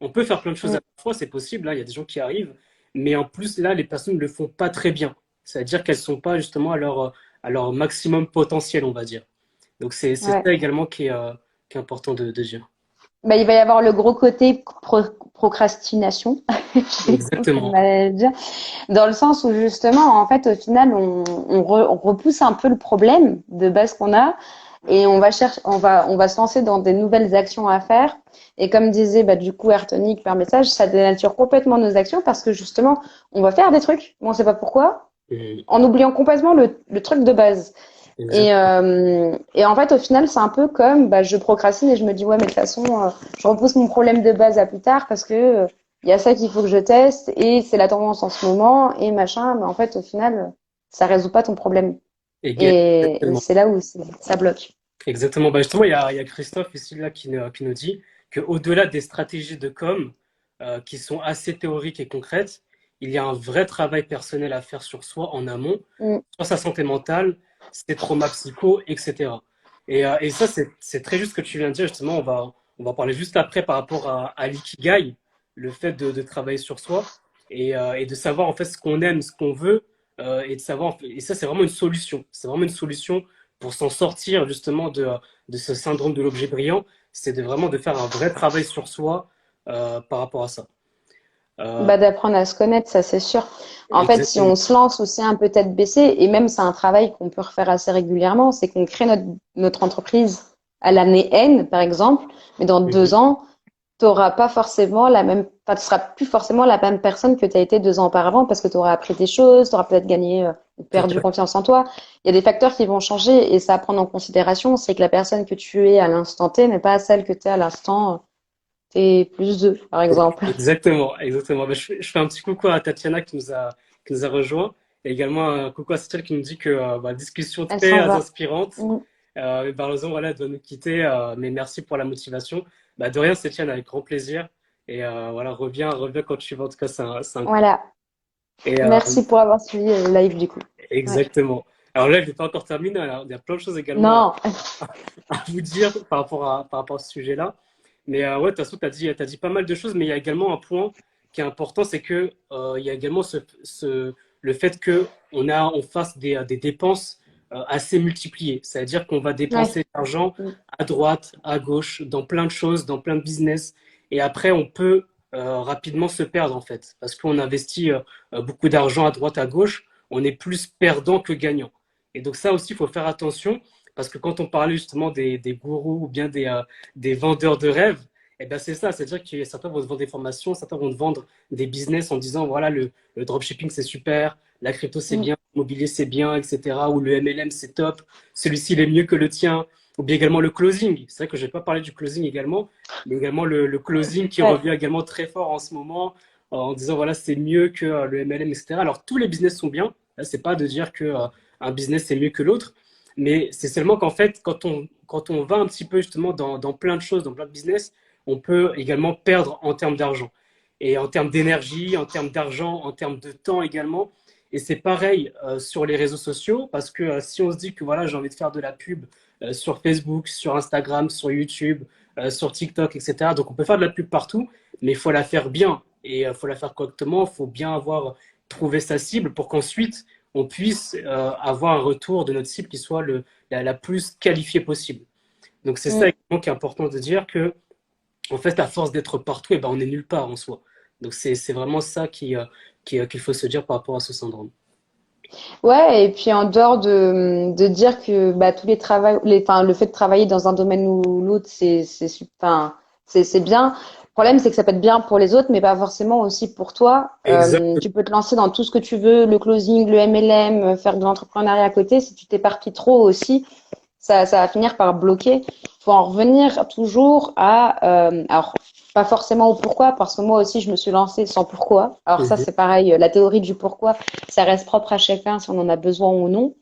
On peut faire plein de choses à mm. la fois, c'est possible, hein, il y a des gens qui arrivent, mais en plus, là, les personnes ne le font pas très bien. C'est-à-dire qu'elles ne sont pas justement à leur maximum potentiel, on va dire. Donc, c'est Ouais. ça également qui est important de dire. Bah, il va y avoir le gros côté procrastination, j'ai un peu de Exactement. mal à le dire, dans le sens où justement, en fait, au final, on repousse un peu le problème de base qu'on a et on va chercher, on va se lancer dans des nouvelles actions à faire. Et comme disait, bah, du coup, Ayrtonic par message, ça dénature complètement nos actions parce que justement, on va faire des trucs, mais on sait pas pourquoi, Mhm. en oubliant complètement le truc de base. Exact. Et en fait, au final, c'est un peu comme bah, je procrastine et je me dis, ouais, mais de toute façon, je repousse mon problème de base à plus tard parce que il y a ça qu'il faut que je teste et c'est la tendance en ce moment et machin. Mais en fait, au final, ça résout pas ton problème. Et Exactement. c'est là où ça bloque. Exactement. Bah justement, il y a Christophe ici là qui nous dit qu'au-delà des stratégies de com qui sont assez théoriques et concrètes, il y a un vrai travail personnel à faire sur soi en amont, Mm. sur sa santé mentale, ses traumas psycho, etc. Et ça, c'est très juste ce que tu viens de dire. Justement, on va parler juste après par rapport à l'ikigai, le fait de travailler sur soi et de savoir en fait ce qu'on aime, ce qu'on veut, et de savoir. Et ça, c'est vraiment une solution. C'est vraiment une solution pour s'en sortir justement de ce syndrome de l'objet brillant, c'est vraiment de faire un vrai travail sur soi par rapport à ça. Euh, Bah, d'apprendre à se connaître, ça c'est sûr. En fait, si exactement. on se lance aussi un peu tête baissée, et même c'est un travail qu'on peut refaire assez régulièrement, c'est qu'on crée notre entreprise à l'année N, par exemple, mais dans deux Mhm. ans, t'auras pas forcément la même, enfin, tu seras plus forcément la même personne que tu as été 2 ans auparavant parce que tu auras appris des choses, tu auras peut-être gagné ou Tout perdu à fait. confiance en toi. Il y a des facteurs qui vont changer et ça à prendre en considération, c'est que la personne que tu es à l'instant T n'est pas celle que tu es à l'instant T plus 2, par exemple. Exactement, exactement. Ben, je fais un petit coucou à Tatiana qui nous a rejoint et également un coucou à Cécile qui nous dit que discussion Elle très s'en va. inspirante. Mm. Mais malheureusement, voilà, elle doit nous quitter, mais merci pour la motivation. Bah, de rien, Cécile, avec grand plaisir. Et voilà, reviens quand tu veux. En tout cas, c'est un coup. Voilà. Et Merci pour avoir suivi le live du coup. Ouais. exactement. Alors là, je n'ai pas encore terminé. Alors, il y a plein de choses également à, Non. à vous dire par rapport à ce sujet-là. Mais ouais, de toute façon, tu as dit pas mal de choses, mais il y a également un point qui est important, c'est que il y a également le fait qu'on fasse des dépenses assez multipliées. C'est-à-dire qu'on va Ouais. dépenser de l'argent Mm. à droite, à gauche, dans plein de choses, dans plein de business. Et après, on peut rapidement se perdre, en fait. Parce qu'on investit beaucoup d'argent à droite, à gauche, on est plus perdant que gagnant. Et donc ça aussi, il faut faire attention Parce que quand on parlait justement des gourous ou bien des vendeurs de rêves, eh ben c'est ça, c'est-à-dire que certains vont te vendre des formations, certains vont te vendre des business en disant voilà, le dropshipping c'est super, la crypto c'est Mm. bien, l'immobilier c'est bien, etc. Ou le MLM c'est top, celui-ci il est mieux que le tien. Ou bien également le closing. C'est vrai que je vais pas parler du closing également, mais également le closing qui Ouais. revient également très fort en ce moment en disant voilà, c'est mieux que le MLM, etc. Alors tous les business sont bien. Là, c'est pas de dire que un business c'est mieux que l'autre, mais c'est seulement qu'en fait, quand on va un petit peu justement dans plein de choses, dans plein de business, on peut également perdre en termes d'argent. Et en termes d'énergie, en termes d'argent, en termes de temps également. Et c'est pareil sur les réseaux sociaux, parce que si on se dit que voilà, j'ai envie de faire de la pub sur Facebook, sur Instagram, sur YouTube, sur TikTok, etc. Donc on peut faire de la pub partout, mais il faut la faire bien et il faut la faire correctement. Il faut bien avoir trouvé sa cible pour qu'ensuite on puisse avoir un retour de notre cible qui soit la plus qualifiée possible. Donc c'est ça Mm. également qui est important de dire que en fait, à force d'être partout, eh ben, on n'est nulle part en soi. Donc c'est vraiment ça qu'il faut se dire par rapport à ce syndrome. Ouais, et puis en dehors de dire que bah, tous les travaux, enfin, le fait de travailler dans un domaine ou l'autre, enfin, c'est bien. Le problème, c'est que ça peut être bien pour les autres, mais pas forcément aussi pour toi. Exactement. Tu peux te lancer dans tout ce que tu veux, le closing, le MLM, faire de l'entrepreneuriat à côté. Si tu t'éparpilles trop aussi, ça va finir par bloquer. Il faut en revenir toujours alors pas forcément au pourquoi, parce que moi aussi je me suis lancée sans pourquoi. Alors ça Mhm. c'est pareil, la théorie du pourquoi, ça reste propre à chacun si on en a besoin ou non.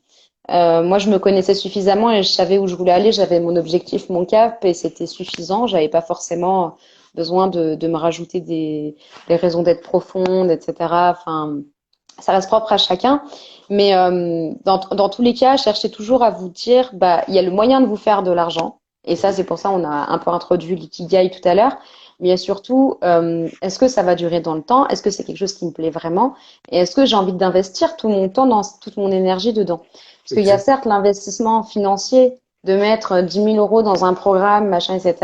Moi je me connaissais suffisamment et je savais où je voulais aller, j'avais mon objectif, mon cap et c'était suffisant. J'avais pas forcément besoin de me rajouter des raisons d'être profondes, etc. Enfin, ça reste propre à chacun. Mais dans tous les cas, cherchez toujours à vous dire, bah, il y a le moyen de vous faire de l'argent. Et ça, c'est pour ça on a un peu introduit l'ikigai tout à l'heure. Mais il y a surtout, est-ce que ça va durer dans le temps? Est-ce que c'est quelque chose qui me plaît vraiment? Et est-ce que j'ai envie d'investir tout mon temps, toute mon énergie dedans? Parce qu'il y a Exact. certes l'investissement financier de mettre 10 000 euros dans un programme, machin, etc.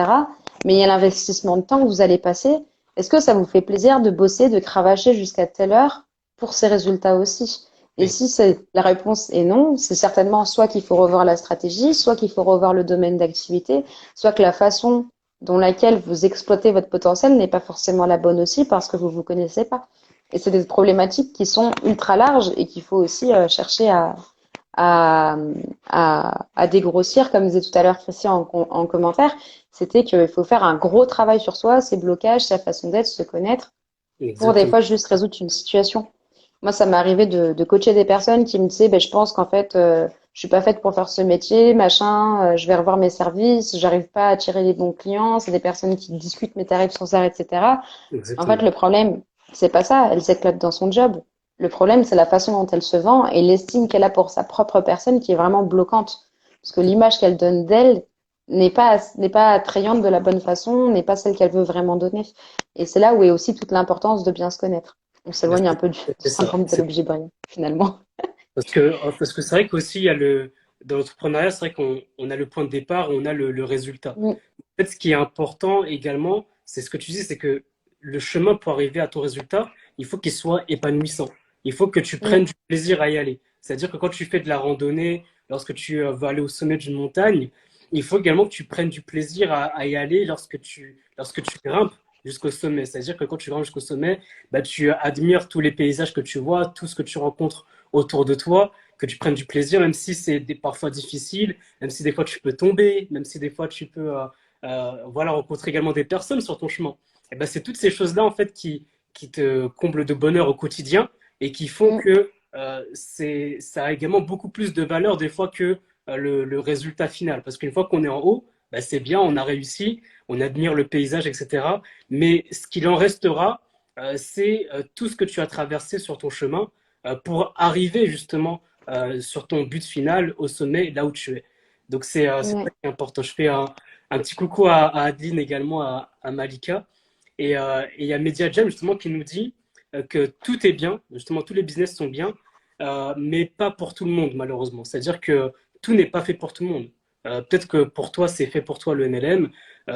Mais il y a l'investissement de temps que vous allez passer. Est-ce que ça vous fait plaisir de bosser, de cravacher jusqu'à telle heure pour ces résultats aussi? Et si la réponse est non, c'est certainement soit qu'il faut revoir la stratégie, soit qu'il faut revoir le domaine d'activité, soit que la façon dont laquelle vous exploitez votre potentiel n'est pas forcément la bonne aussi parce que vous vous connaissez pas. Et c'est des problématiques qui sont ultra larges et qu'il faut aussi chercher à, à dégrossir, comme disait tout à l'heure Christian en commentaire. C'était qu'il faut faire un gros travail sur soi, ses blocages, sa façon d'être, se connaître, pour des Exactement. fois juste résoudre une situation. Moi, ça m'est arrivé de coacher des personnes qui me disaient, ben, je pense qu'en fait, je suis pas faite pour faire ce métier, machin, je vais revoir mes services, j'arrive pas à attirer les bons clients, c'est des personnes qui discutent mes tarifs sans arrêt, etc. En fait, Exactement. le problème, c'est pas ça, elle s'éclate dans son job. Le problème, c'est la façon dont elle se vend et l'estime qu'elle a pour sa propre personne qui est vraiment bloquante. Parce que l'image qu'elle donne d'elle n'est pas attrayante de la bonne façon, n'est pas celle qu'elle veut vraiment donner. Et c'est là où est aussi toute l'importance de bien se connaître. On Ben, s'éloigne un peu du c'est ça. syndrome de l'objet brillant, finalement. Parce que c'est vrai qu'aussi, dans l'entrepreneuriat, c'est vrai qu'on a le point de départ, on a le résultat. Mm, En fait, ce qui est important également, c'est ce que tu dis, c'est que le chemin pour arriver à ton résultat, il faut qu'il soit épanouissant. Il faut que tu prennes mm, du plaisir à y aller. C'est-à-dire que quand tu fais de la randonnée, lorsque tu vas aller au sommet d'une montagne, il faut également que tu prennes du plaisir à y aller lorsque tu grimpes jusqu'au sommet. C'est-à-dire que quand tu grimpes jusqu'au sommet, bah, tu admires tous les paysages que tu vois, tout ce que tu rencontres autour de toi, que tu prennes du plaisir, même si c'est parfois difficile, même si des fois tu peux tomber, même si des fois tu peux voilà, rencontrer également des personnes sur ton chemin. Et ben, c'est toutes ces choses-là en fait qui te comblent de bonheur au quotidien et qui font mm. que ça a également beaucoup plus de valeur des fois que le résultat final. Parce qu'une fois qu'on est en haut, bah, c'est bien, on a réussi, on admire le paysage, etc. Mais ce qu'il en restera, c'est tout ce que tu as traversé sur ton chemin pour arriver justement sur ton but final au sommet, là où tu es. Donc c'est ça Ouais. qui est important. Je fais un petit coucou à Adeline également, à Malika. Et il y a Media Jam justement qui nous dit que tout est bien, justement tous les business sont bien, mais pas pour tout le monde malheureusement. C'est-à-dire que tout n'est pas fait pour tout le monde. Peut-être que pour toi c'est fait pour toi le MLM,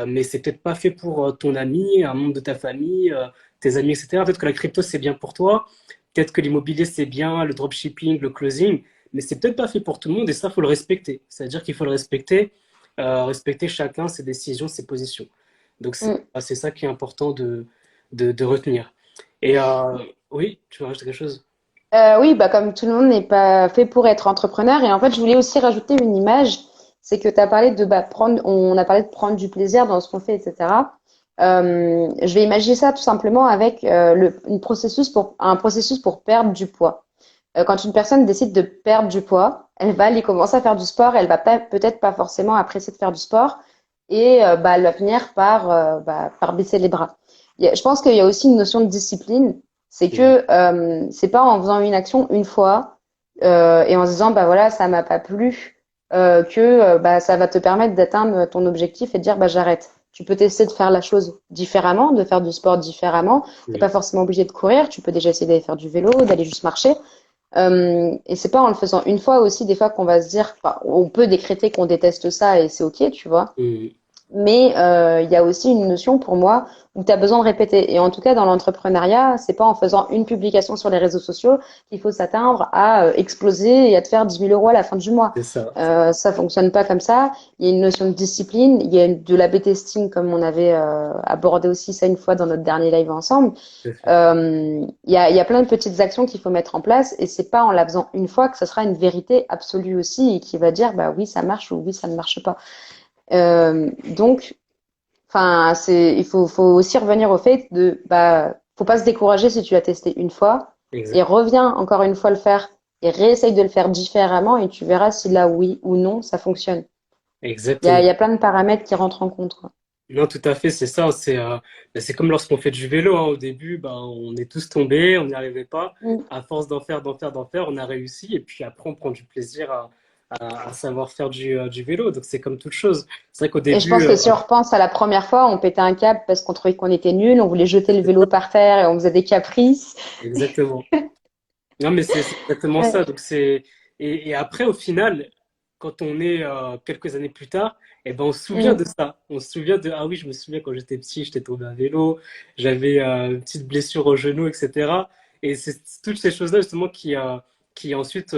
mais c'est peut-être pas fait pour ton ami, un membre de ta famille, tes amis, etc. Peut-être que la crypto c'est bien pour toi, peut-être que l'immobilier c'est bien, le dropshipping, le closing, mais c'est peut-être pas fait pour tout le monde et ça, faut le respecter. C'est-à-dire qu'il faut le respecter, respecter chacun ses décisions, ses positions. Donc Mm. c'est ça qui est important de retenir. Et oui, tu veux rajouter quelque chose? Oui, bah, comme tout le monde n'est pas fait pour être entrepreneur. Et en fait, je voulais aussi rajouter une image. C'est que tu as parlé de bah, on a parlé de prendre du plaisir dans ce qu'on fait, etc. Je vais imaginer ça tout simplement avec un processus pour perdre du poids. Quand une personne décide de perdre du poids, elle va aller commencer à faire du sport. Elle va peut-être pas forcément apprécier de faire du sport et bah, elle va finir par baisser les bras. Je pense qu'il y a aussi une notion de discipline. C'est Mm. que c'est pas en faisant une action une fois et en se disant bah voilà ça m'a pas plu que bah ça va te permettre d'atteindre ton objectif et de dire bah j'arrête. Tu peux tester de faire la chose différemment, de faire du sport différemment. T'es pas Mm. forcément obligé de courir. Tu peux déjà essayer d'aller faire du vélo, d'aller juste marcher. Et c'est pas en le faisant une fois aussi des fois qu'on va se dire, enfin, on peut décréter qu'on déteste ça et c'est ok, tu vois. Mm. Mais il y a aussi une notion pour moi où tu as besoin de répéter. Et en tout cas, dans l'entrepreneuriat, c'est pas en faisant une publication sur les réseaux sociaux qu'il faut s'atteindre à exploser et à te faire 10 000 € à la fin du mois. C'est ça. Ça fonctionne pas comme ça. Il y a une notion de discipline, il y a de la B-testing comme on avait abordé aussi ça une fois dans notre dernier live ensemble. Tout à fait. Il y a plein de petites actions qu'il faut mettre en place et c'est pas en la faisant une fois que ça sera une vérité absolue aussi et qui va dire bah oui ça marche ou oui ça ne marche pas. Donc, enfin, faut aussi revenir au fait de, bah, faut pas se décourager si tu as testé une fois et Exact. reviens encore une fois le faire et réessaye de le faire différemment et tu verras si là, oui ou non, ça fonctionne. Il Exactement. y a plein de paramètres qui rentrent en compte, quoi. Non, tout à fait, c'est ça. C'est comme lorsqu'on fait du vélo, hein. Au début, ben, on est tous tombés, on n'y arrivait pas. Mm. À force d'en faire, on a réussi. Et puis après, on prend du plaisir à savoir faire du vélo. Donc c'est comme toute chose. C'est vrai qu'au Et je début, pense que si on repense à la première fois, on pétait un câble parce qu'on trouvait qu'on était nul, on voulait jeter le vélo par terre et on faisait des caprices. exactement. Non, mais c'est exactement Ouais. ça. Et après, au final, quand on est quelques années plus tard, eh ben, on se souvient Mm. de ça. On se souvient de, ah oui, je me souviens quand j'étais petit, j'étais tombé à vélo, j'avais une petite blessure au genou, etc. Et c'est toutes ces choses-là, justement, qui ensuite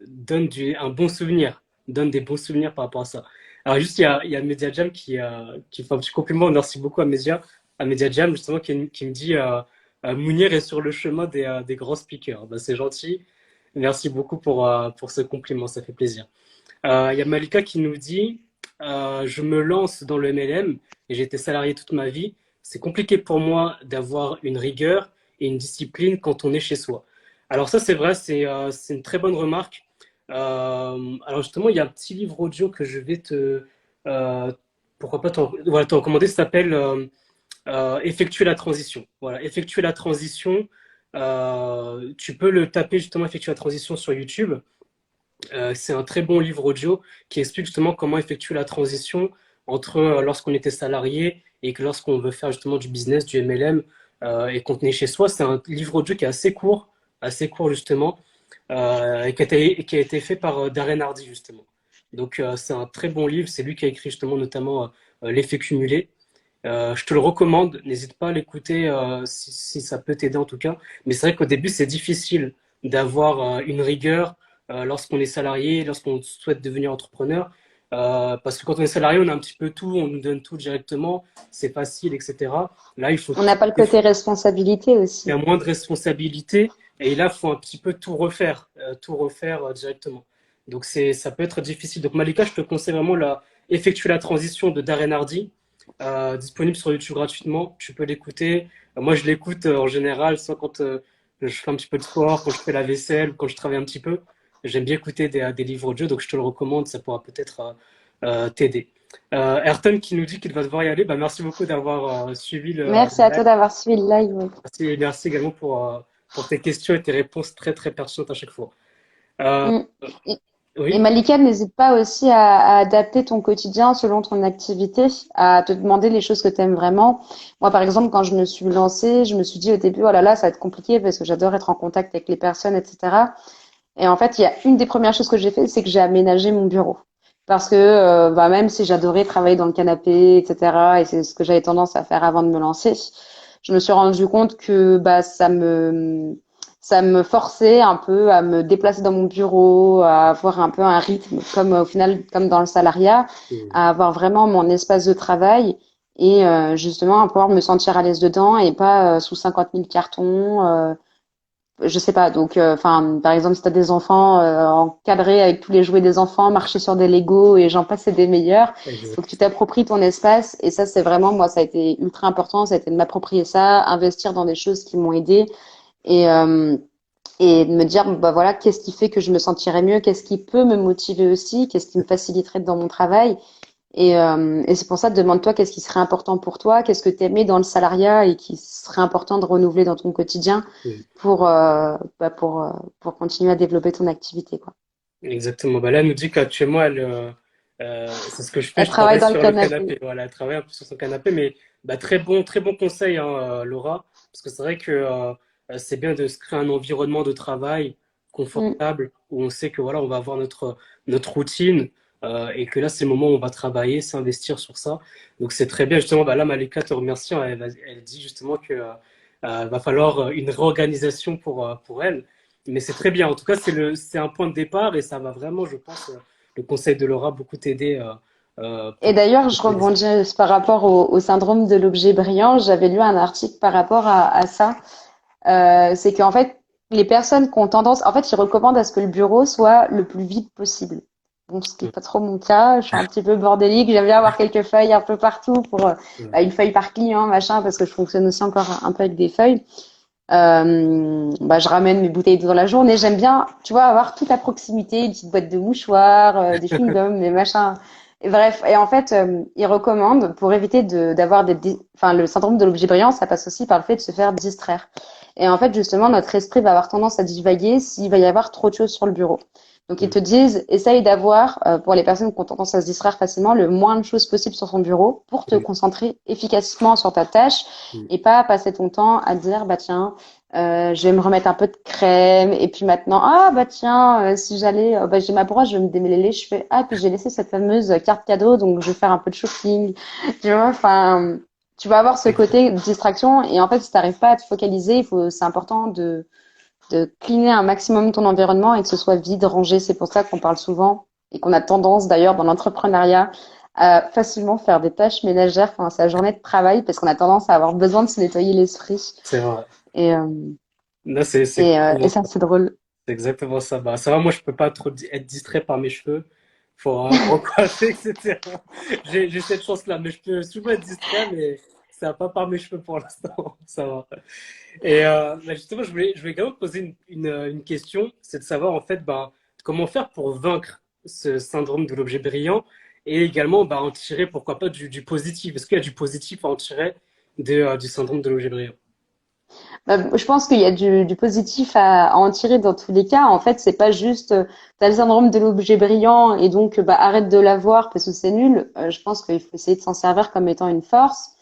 donnent un bon souvenir, donnent des bons souvenirs par rapport à ça. Alors, juste, il y a Media Jam qui fait un petit compliment. Merci beaucoup à Media Jam, justement, qui me dit Mounir est sur le chemin des grands speakers. Ben, c'est gentil. Merci beaucoup pour ce compliment, ça fait plaisir. Il y a Malika qui nous dit je me lance dans le MLM et j'ai été salarié toute ma vie. C'est compliqué pour moi d'avoir une rigueur et une discipline quand on est chez soi. Alors ça, c'est vrai, c'est une très bonne remarque. Alors justement, il y a un petit livre audio que je vais euh, pourquoi pas voilà, t'en recommander, ça s'appelle Effectuer la transition. Voilà, effectuer la transition. Tu peux le taper justement, effectuer la transition sur YouTube. C'est un très bon livre audio qui explique justement comment effectuer la transition entre lorsqu'on était salarié et que lorsqu'on veut faire justement du business, du MLM et qu'on est chez soi. C'est un livre audio qui est assez court justement, et qui a été fait par Darren Hardy justement. Donc c'est un très bon livre. C'est lui qui a écrit justement notamment L'effet cumulé. Je te le recommande. N'hésite pas à l'écouter si ça peut t'aider en tout cas. Mais c'est vrai qu'au début c'est difficile d'avoir une rigueur lorsqu'on est salarié, lorsqu'on souhaite devenir entrepreneur. Parce que quand on est salarié, on a un petit peu tout, on nous donne tout directement, c'est facile, etc. Là, il faut On n'a pas le côté responsabilité il y a aussi. moins de responsabilités et là, il faut un petit peu tout refaire directement. Donc ça peut être difficile. Donc Malika, je te conseille vraiment effectuer la transition de Darren Hardy, disponible sur YouTube gratuitement. Tu peux l'écouter. Moi, je l'écoute en général, soit quand je fais un petit peu de sport, quand je fais la vaisselle, quand je travaille un petit peu. J'aime bien écouter des livres audio, donc je te le recommande, ça pourra peut-être t'aider. Ayrton qui nous dit qu'il va devoir y aller, bah, merci beaucoup d'avoir suivi Merci le à live. toi d'avoir suivi le live. Oui. Merci également pour tes questions et tes réponses très très pertinentes à chaque fois. Euh, Mm. Et, et oui, Malika, n'hésite pas aussi à adapter ton quotidien selon ton activité, à te demander les choses que tu aimes vraiment. Moi, par exemple, quand je me suis lancée, je me suis dit au début, oh là là, ça va être compliqué parce que j'adore être en contact avec les personnes, etc. Et en fait, il y a une des premières choses que j'ai fait, c'est que j'ai aménagé mon bureau. Parce que bah, même si j'adorais travailler dans le canapé, etc., et c'est ce que j'avais tendance à faire avant de me lancer, je me suis rendu compte que bah, ça me forçait un peu à me déplacer dans mon bureau, à avoir un peu un rythme, comme au final, comme dans le salariat, Mm. à avoir vraiment mon espace de travail et justement à pouvoir me sentir à l'aise dedans et pas sous 50 000 cartons. Je sais pas. Donc, enfin, par exemple, si t'as des enfants, encadrer avec tous les jouets des enfants, marcher sur des Legos et j'en passe, c'est des meilleurs. Faut que tu Exact. t'appropries ton espace. Et ça, c'est vraiment, moi, ça a été ultra important. Ça a été de m'approprier ça, investir dans des choses qui m'ont aidé et, et de me dire, bah voilà, qu'est-ce qui fait que je me sentirais mieux? Qu'est-ce qui peut me motiver aussi? Qu'est-ce qui me faciliterait dans mon travail? Et c'est pour ça, demande-toi qu'est-ce qui serait important pour toi, qu'est-ce que tu aimais dans le salariat et qui serait important de renouveler dans ton quotidien Mm. pour, pour continuer à développer ton activité, quoi. Exactement. Bah là, elle nous dit qu'actuellement, c'est ce que je fais, Elle je travaille travaille dans le sur le canapé. canapé. Voilà, elle travaille un peu sur son canapé, mais bah, très bon conseil, hein, Laura, parce que c'est vrai que c'est bien de se créer un environnement de travail Mm. confortable où on sait que voilà, on va avoir notre routine et que là, c'est le moment où on va travailler, s'investir sur ça. Donc c'est très bien. Justement, bah là, Malika te remercie. Elle dit justement que va falloir une réorganisation pour elle. Mais c'est très bien. En tout cas, c'est un point de départ et ça va vraiment, je pense, le conseil de Laura beaucoup t'aider Et pour d'ailleurs, je les rebondis par rapport au syndrome de l'objet brillant. J'avais lu un article par rapport à ça. C'est qu'en fait, les personnes qui ont tendance, en fait, ils recommandent à ce que le bureau soit le plus vide possible. Bon, ce qui n'est pas trop mon cas. Je suis un petit peu bordélique. J'aime bien avoir quelques feuilles un peu partout pour une feuille par client, machin, parce que je fonctionne aussi encore un peu avec des feuilles. Je ramène mes bouteilles d'eau dans la journée. J'aime bien, tu vois, avoir tout à proximité, une petite boîte de mouchoirs, des chewing-gums, des machins. Et bref, et en fait, ils recommandent pour éviter d'avoir enfin, le syndrome de l'objet brillant, ça passe aussi par le fait de se faire distraire. Et en fait, justement, notre esprit va avoir tendance à divaguer s'il va y avoir trop de choses sur le bureau. Donc, ils te disent, essaye d'avoir, pour les personnes qui ont tendance à se distraire facilement, le moins de choses possible sur son bureau pour te concentrer efficacement sur ta tâche et pas passer ton temps à dire, bah tiens, je vais me remettre un peu de crème et puis maintenant, ah bah tiens, si j'allais, bah, j'ai ma brosse, je vais me démêler les cheveux. Ah, puis j'ai laissé cette fameuse carte cadeau, donc je vais faire un peu de shopping. Tu vois, enfin, tu vas avoir ce côté de distraction et en fait, si tu n'arrives pas à te focaliser, c'est important de cleaner un maximum ton environnement et que ce soit vide, rangé. C'est pour ça qu'on parle souvent et qu'on a tendance d'ailleurs dans l'entrepreneuriat à facilement faire des tâches ménagères pendant sa journée de travail parce qu'on a tendance à avoir besoin de se nettoyer l'esprit. C'est vrai. Et, Là, c'est et exactement ça, c'est drôle. c'est exactement ça. Bah, ça va, moi, je peux pas trop être distrait par mes cheveux. Faut recoiffer, etc. J'ai cette chance-là, mais je peux souvent être distrait, mais ça va pas par mes cheveux pour l'instant. Ça va. Et bah, justement, je voulais quand même poser une question, c'est de savoir en fait bah, comment faire pour vaincre ce syndrome de l'objet brillant et également bah, en tirer pourquoi pas du positif. Est-ce qu'il y a du positif à en tirer du syndrome de l'objet brillant? Je pense qu'il y a du positif à en tirer dans tous les cas. En fait, c'est pas juste t'as le syndrome de l'objet brillant et donc bah arrête de l'avoir parce que c'est nul. Je pense qu'il faut essayer de s'en servir comme étant une force.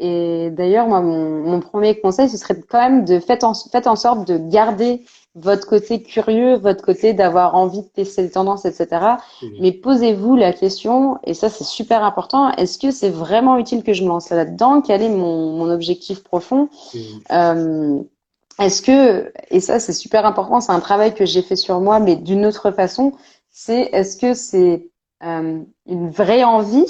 Et d'ailleurs, moi, mon premier conseil, ce serait quand même de faites en sorte de garder votre côté curieux, votre côté d'avoir envie de tester les tendances, etc. Mhm. Mais posez-vous la question, et ça c'est super important, est-ce que c'est vraiment utile que je me lance là-dedans? Quel est mon objectif profond? Mhm. Euh, est-ce que, et ça c'est super important, c'est un travail que j'ai fait sur moi, mais d'une autre façon, c'est est-ce que c'est une vraie envie?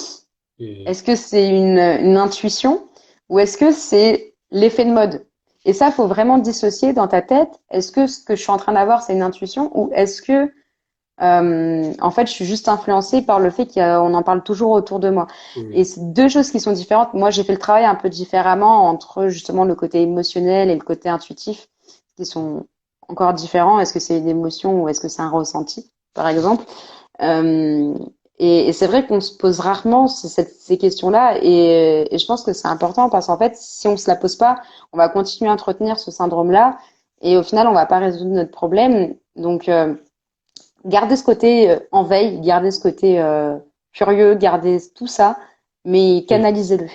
Mhm. Est-ce que c'est une intuition ou est-ce que c'est l'effet de mode? Et ça, faut vraiment dissocier dans ta tête. Est-ce que ce que je suis en train d'avoir, c'est une intuition ou est-ce que, en fait, je suis juste influencée par le fait qu'on en parle toujours autour de moi? Et Mhm. c'est deux choses qui sont différentes. Moi, j'ai fait le travail un peu différemment entre justement le côté émotionnel et le côté intuitif, qui sont encore différents. Est-ce que c'est une émotion ou est-ce que c'est un ressenti, par exemple? Euh, et c'est vrai qu'on se pose rarement ces questions-là et je pense que c'est important parce qu'en fait, si on se la pose pas, on va continuer à entretenir ce syndrome-là et au final, on va pas résoudre notre problème. Donc, garder ce côté en veille, garder ce côté curieux, garder tout ça, mais Mhm. canaliser-le.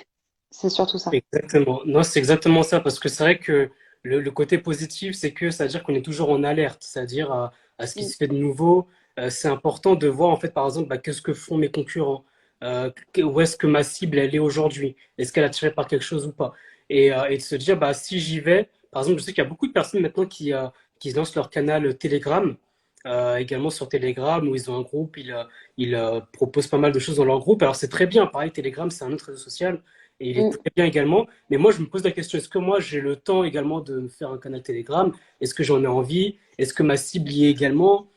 C'est surtout ça. Exactement. Non, c'est exactement ça, parce que c'est vrai que le côté positif, c'est que ça veut dire qu'on est toujours en alerte, c'est-à-dire à ce qui Mm. se fait de nouveau. C'est important de voir, en fait, par exemple, bah, qu'est-ce que font mes concurrents, où est-ce que ma cible, elle est aujourd'hui, est-ce qu'elle est attirée par quelque chose ou pas. Et de se dire, bah, si j'y vais, par exemple, je sais qu'il y a beaucoup de personnes maintenant qui lancent leur canal Telegram, également sur Telegram, où ils ont un groupe, ils proposent pas mal de choses dans leur groupe. Alors c'est très bien, pareil, Telegram, c'est un autre réseau social, et il est Mm. très bien également. Mais moi, je me pose la question, est-ce que moi, j'ai le temps également de me faire un canal Telegram? Est-ce que j'en ai envie? Est-ce que ma cible y est également?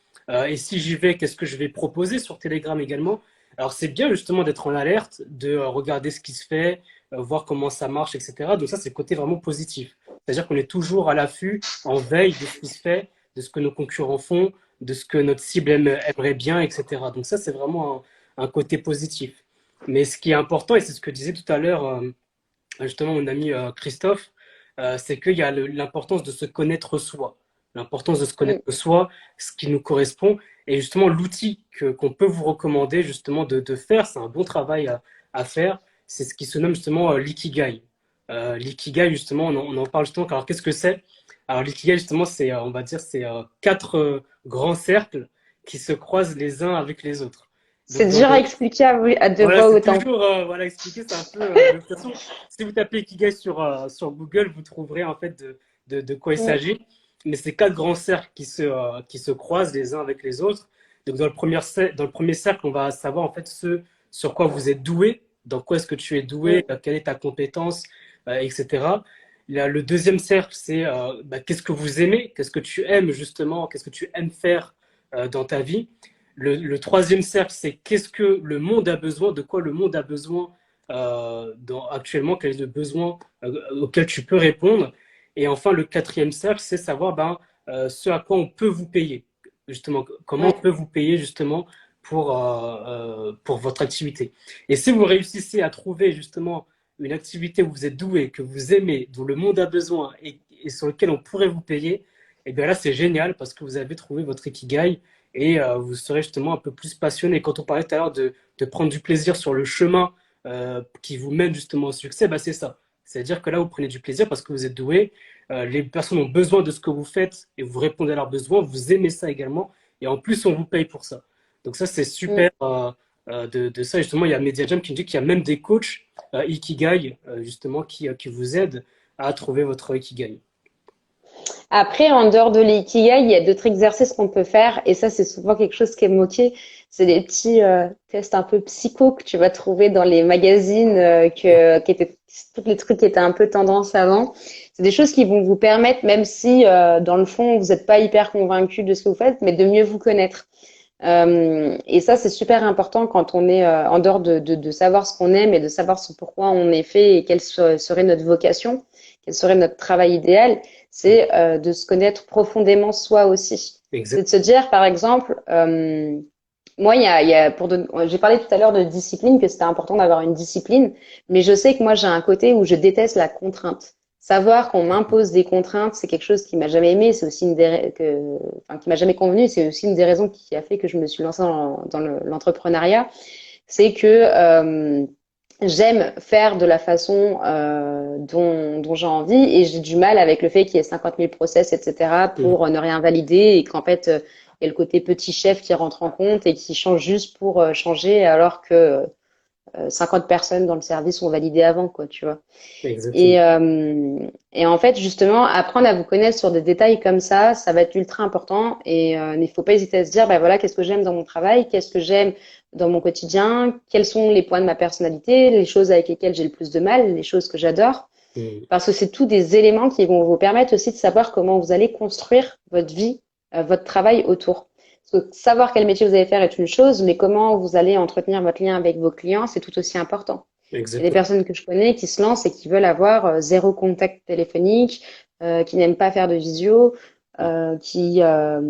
Et si j'y vais, qu'est-ce que je vais proposer sur Telegram également? Alors c'est bien justement d'être en alerte, de regarder ce qui se fait, voir comment ça marche, etc. Donc ça, c'est le côté vraiment positif. C'est-à-dire qu'on est toujours à l'affût, en veille de ce qui se fait, de ce que nos concurrents font, de ce que notre cible aimerait bien, etc. Donc ça, c'est vraiment un côté positif. Mais ce qui est important, et c'est ce que disait tout à l'heure justement mon ami Christophe, c'est qu'il y a l'importance de se connaître soi. L'importance de se Mm. connaître soi, ce qui nous correspond. Et justement, l'outil qu'on peut vous recommander justement de faire, c'est un bon travail à faire, c'est ce qui se nomme justement l'ikigai. L'ikigai, justement, on en parle justement. Alors, qu'est-ce que c'est? Alors, l'ikigai, justement, c'est, on va dire, c'est quatre grands cercles qui se croisent les uns avec les autres. C'est Donc, dur à expliquer à deux voilà, voix c'est autant. toujours voilà, expliquer, c'est un peu de toute façon, si vous tapez Ikigai sur Google, vous trouverez en fait de quoi il Mm. s'agit. Mais c'est quatre grands cercles qui se croisent les uns avec les autres. Donc dans le premier cercle, on va savoir en fait ce sur quoi vous êtes doué, dans quoi est-ce que tu es doué, Mm. quelle est ta compétence, etc. Le deuxième cercle, c'est qu'est-ce que vous aimez, qu'est-ce que tu aimes justement, qu'est-ce que tu aimes faire dans ta vie. Le troisième cercle, c'est qu'est-ce que le monde a besoin, de quoi le monde a besoin actuellement, quel est le besoin auquel tu peux répondre. Et enfin, le quatrième cercle, c'est savoir ce à quoi on peut vous payer. Justement, comment on Ouais. peut vous payer justement pour votre activité. Et si vous réussissez à trouver justement une activité où vous êtes doué, que vous aimez, dont le monde a besoin et sur lequel on pourrait vous payer, et bien là, c'est génial parce que vous avez trouvé votre ikigai et vous serez justement un peu plus passionné. Quand on parlait tout à l'heure de prendre du plaisir sur le chemin qui vous mène justement au succès, bah c'est ça. C'est-à-dire que là, vous prenez du plaisir parce que vous êtes doué, les personnes ont besoin de ce que vous faites et vous répondez à leurs besoins, vous aimez ça également, et en plus, on vous paye pour ça. Donc ça, c'est Mm. super de ça. Justement, il y a Mediajam qui me dit qu'il y a même des coachs Ikigai, justement, qui vous aident à trouver votre Ikigai. Après, en dehors de l'ikigai, il y a d'autres exercices qu'on peut faire, et ça, c'est souvent quelque chose qui est moqué. C'est des petits tests un peu psycho que tu vas trouver dans les magazines, qui étaient tous les trucs qui étaient un peu tendance avant. C'est des choses qui vont vous permettre, même si dans le fond vous n'êtes pas hyper convaincu de ce que vous faites, mais de mieux vous connaître. Et ça, c'est super important quand on est en dehors de savoir ce qu'on aime et de savoir ce pourquoi on est fait et quelle serait notre vocation, quel serait notre travail idéal. C'est de se connaître profondément soi aussi. C'est de Exact. se dire, par exemple, moi, j'ai parlé tout à l'heure de discipline, que c'était important d'avoir une discipline, mais je sais que moi, j'ai un côté où je déteste la contrainte. Savoir qu'on m'impose des contraintes, c'est quelque chose qui m'a jamais aimé, c'est aussi enfin, qui m'a jamais convenu, c'est aussi une des raisons qui a fait que je me suis lancée dans l'entrepreneuriat. C'est que j'aime faire de la façon dont j'ai envie et j'ai du mal avec le fait qu'il y ait 50 000 process, etc. Mhm. pour ne rien valider et qu'en fait, il y a le côté petit chef qui rentre en compte et qui change juste pour changer alors que 50 personnes dans le service ont validé avant, quoi, tu vois. Exactement. Et, euh, et en fait, justement, apprendre à vous connaître sur des détails comme ça va être ultra important. Et il ne faut pas hésiter à se dire, bah voilà, qu'est-ce que j'aime dans mon travail, qu'est-ce que j'aime dans mon quotidien, quels sont les points de ma personnalité, les choses avec lesquelles j'ai le plus de mal, les choses que j'adore. Mhm. Parce que c'est tous des éléments qui vont vous permettre aussi de savoir comment vous allez construire votre vie, votre travail autour. Parce que savoir quel métier vous allez faire est une chose, mais comment vous allez entretenir votre lien avec vos clients, c'est tout aussi important. Il y a des Exactement. personnes que je connais qui se lancent et qui veulent avoir zéro contact téléphonique, qui n'aiment pas faire de visio, euh, qui, euh,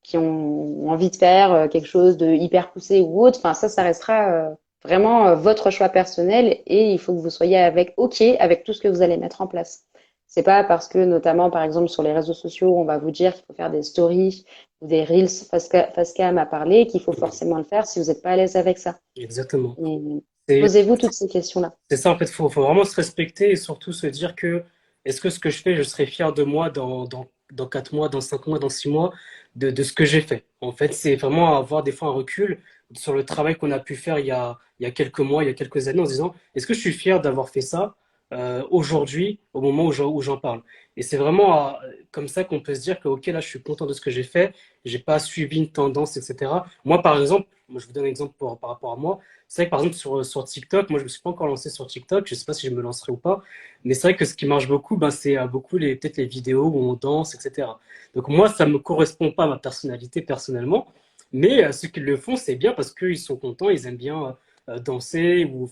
qui ont envie de faire quelque chose de hyper poussé ou autre. Enfin, ça restera vraiment votre choix personnel et il faut que vous soyez OK avec tout ce que vous allez mettre en place. C'est pas parce que, notamment, par exemple, sur les réseaux sociaux, on va vous dire qu'il faut faire des stories ou des reels face cam à parler, qu'il faut Mhm. forcément le faire si vous n'êtes pas à l'aise avec ça. Exactement. Et C'est posez-vous toutes ces questions-là. c'est ça, en fait, faut vraiment se respecter et surtout se dire que est-ce que ce que je fais, je serai fier de moi dans 4 mois, dans 5 mois, dans 6 mois, de ce que j'ai fait. En fait, c'est vraiment avoir des fois un recul sur le travail qu'on a pu faire il y a quelques mois, il y a quelques années, en se disant, est-ce que je suis fier d'avoir fait ça? aujourd'hui, au moment où j'en parle. Et c'est vraiment comme ça qu'on peut se dire que, ok, là, je suis content de ce que j'ai fait, j'ai pas suivi une tendance, etc. Moi, par exemple, moi, je vous donne un exemple par rapport à moi. C'est vrai que, par exemple, sur TikTok, moi, je me suis pas encore lancé sur TikTok, je sais pas si je me lancerai ou pas, mais c'est vrai que ce qui marche beaucoup, ben, c'est beaucoup peut-être les vidéos où on danse, etc. Donc, moi, ça me correspond pas à ma personnalité personnellement, mais ceux qui le font, c'est bien parce qu'ils sont contents, ils aiment bien danser ou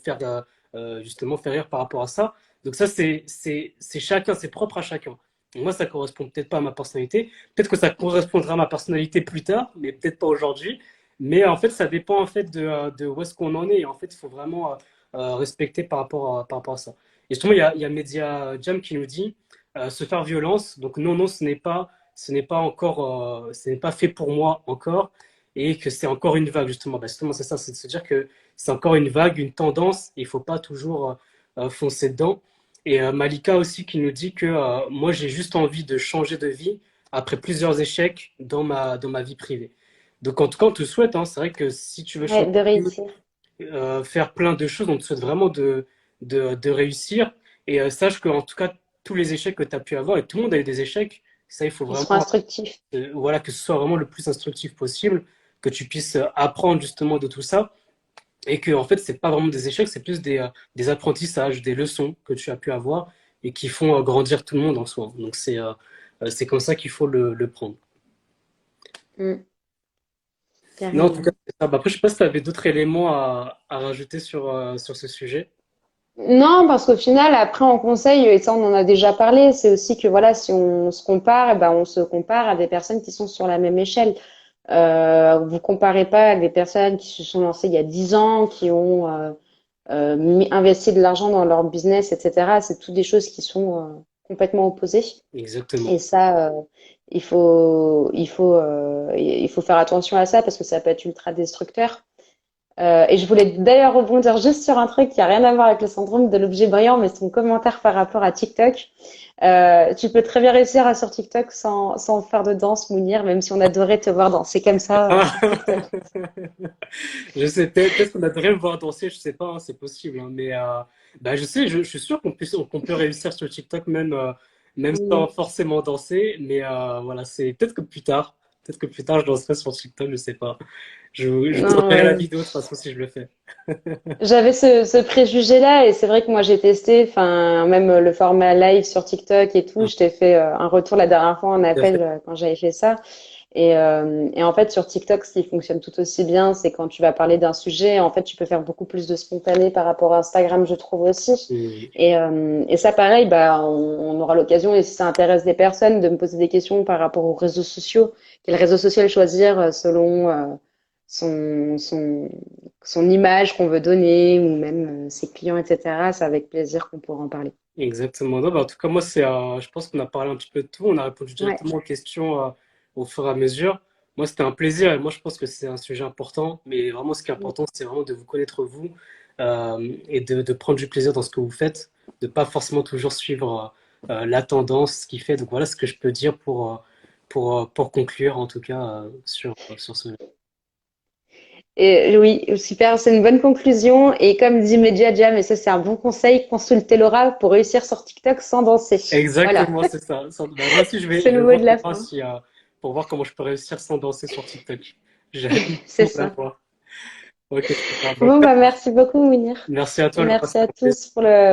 justement faire rire par rapport à ça. Donc ça, c'est chacun, c'est propre à chacun. Moi, ça correspond peut-être pas à ma personnalité. Peut-être que ça correspondra à ma personnalité plus tard, mais peut-être pas aujourd'hui. Mais en fait, ça dépend en fait de où est-ce qu'on en est. Et en fait, il faut vraiment respecter par rapport à ça. Et justement, il y a Media Jam qui nous dit se faire violence. Donc non, non, ce n'est pas encore, ce n'est pas fait pour moi encore, et que c'est encore une vague justement. Bah, justement, c'est ça, c'est de se dire que c'est encore une vague, une tendance. Il faut pas toujours foncer dedans. Et Malika aussi qui nous dit que moi j'ai juste envie de changer de vie après plusieurs échecs dans ma vie privée. Donc en tout cas on te souhaite, hein, c'est vrai que si tu veux Ouais, changer de de vie, réussir. faire plein de choses, on te souhaite vraiment de réussir. Et sache que en tout cas tous les échecs que tu as pu avoir, et tout le monde a eu des échecs, ça il faut Ils seront vraiment instructifs. voilà, que ce soit vraiment le plus instructif possible, que tu puisses apprendre justement de tout ça. Et que en fait, c'est pas vraiment des échecs, c'est plus des apprentissages, des leçons que tu as pu avoir et qui font grandir tout le monde en soi. Donc c'est comme ça qu'il faut le prendre. Mm, Non, en tout cas, carrément. c'est ça. Bah, après, je sais pas si tu avais d'autres éléments à rajouter sur ce sujet. Non, parce qu'au final, après, en conseil, et ça, on en a déjà parlé, c'est aussi que voilà, si on se compare, eh ben, on se compare à des personnes qui sont sur la même échelle. Vous comparez pas à des personnes qui se sont lancées il y a 10 ans, qui ont investi de l'argent dans leur business, etc. C'est toutes des choses qui sont complètement opposées. Et Exactement. ça, il faut faire attention à ça parce que ça peut être ultra destructeur. Et je voulais d'ailleurs rebondir juste sur un truc qui a rien à voir avec le syndrome de l'objet brillant, mais son commentaire par rapport à TikTok. Tu peux très bien réussir sur TikTok sans faire de danse, Mounir, même si on adorait te voir danser comme ça sur TikTok. Je sais, peut-être qu'on aimerait me voir danser, je sais pas, hein, c'est possible, hein, mais bah, je sais, je suis sûr qu'on peut réussir sur TikTok même sans Oui. forcément danser, mais voilà, c'est peut-être que plus tard je danserai sur TikTok, je sais pas. Je vous Non, enverrai la ouais. vidéo de toute façon si je le fais. J'avais ce préjugé-là et c'est vrai que moi j'ai testé, enfin même le format live sur TikTok et tout. Ah, Je t'ai fait un retour la dernière fois en tout à fait. appel quand j'avais fait ça. Et en fait sur TikTok, ce qui fonctionne tout aussi bien, c'est quand tu vas parler d'un sujet, en fait tu peux faire beaucoup plus de spontané par rapport à Instagram, je trouve aussi. Mm, Et ça pareil, bah on aura l'occasion et si ça intéresse des personnes de me poser des questions par rapport aux réseaux sociaux, quel réseau social choisir selon son, son, son image qu'on veut donner ou même ses clients, etc. C'est avec plaisir qu'on pourra en parler. exactement. Non, bah, en tout cas, moi, je pense qu'on a parlé un petit peu de tout, on a répondu Ouais. directement aux questions au fur et à mesure. Moi, c'était un plaisir et moi, je pense que c'est un sujet important, mais vraiment, ce qui est important, c'est vraiment de vous connaître vous et de prendre du plaisir dans ce que vous faites, de pas forcément toujours suivre la tendance, ce qui fait. Donc voilà ce que je peux dire pour conclure, en tout cas, sur ce. Et oui, super, c'est une bonne conclusion. Et comme dit Medja Jam, et ça c'est un bon conseil, consultez Laura pour réussir sur TikTok sans danser. Voilà, Exactement, c'est ça. Moi aussi, c'est je le vais mot voir de la pour, fin. pour voir comment je peux réussir sans danser sur TikTok. J'ai C'est à ça. voir. Ok, super. Donc, Bon, bah merci beaucoup, Mounir. merci à toi, Laura. Merci C'était à un plaisir. tous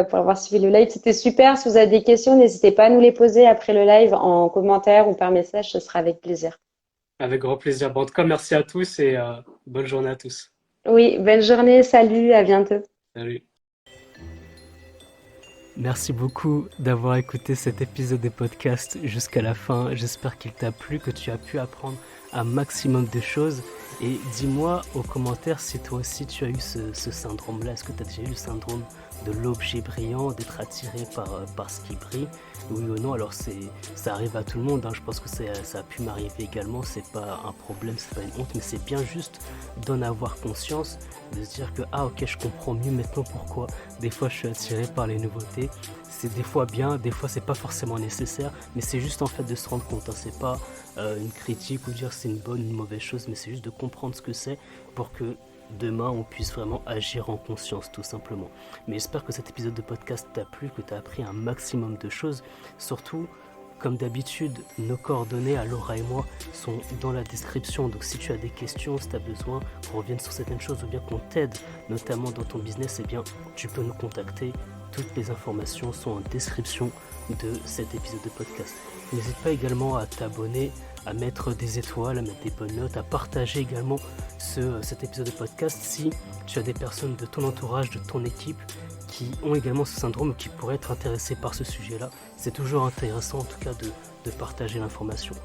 pour avoir suivi le live. C'était super. Si vous avez des questions, n'hésitez pas à nous les poser après le live en commentaire ou par message. Ce sera avec plaisir. Avec grand plaisir. Bon, en tout cas, merci à tous et bonne journée à tous. Oui, bonne journée. Salut, à bientôt. Salut. Merci beaucoup d'avoir écouté cet épisode des podcasts jusqu'à la fin. J'espère qu'il t'a plu, que tu as pu apprendre un maximum de choses. Et dis-moi aux commentaires si toi aussi tu as eu ce syndrome-là. Est-ce que tu as déjà eu le syndrome de l'objet brillant, d'être attiré par ce qui brille? Oui ou non? Alors ça arrive à tout le monde, hein. Je pense que ça a pu m'arriver également. C'est pas un problème, c'est pas une honte, mais c'est bien juste d'en avoir conscience, de se dire que ah ok, je comprends mieux maintenant pourquoi des fois je suis attiré par les nouveautés. C'est des fois bien, des fois c'est pas forcément nécessaire, mais c'est juste en fait de se rendre compte, hein. C'est pas une critique ou dire c'est une bonne ou une mauvaise chose, mais c'est juste de comprendre ce que c'est pour que demain on puisse vraiment agir en conscience tout simplement. Mais j'espère que cet épisode de podcast t'a plu, que tu as appris un maximum de choses. Surtout, comme d'habitude, nos coordonnées à Laura et moi sont dans la description. Donc si tu as des questions, si tu as besoin qu'on revienne sur certaines choses ou bien qu'on t'aide, notamment dans ton business, eh bien tu peux nous contacter. Toutes les informations sont en description de cet épisode de podcast. N'hésite pas également à t'abonner, à mettre des étoiles, à mettre des bonnes notes, à partager également cet épisode de podcast si tu as des personnes de ton entourage, de ton équipe qui ont également ce syndrome ou qui pourraient être intéressés par ce sujet-là. C'est toujours intéressant en tout cas de partager l'information.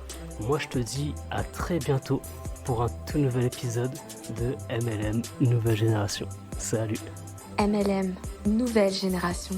Moi je te dis à très bientôt pour un tout nouvel épisode de MLM Nouvelle Génération. Salut. MLM, nouvelle génération.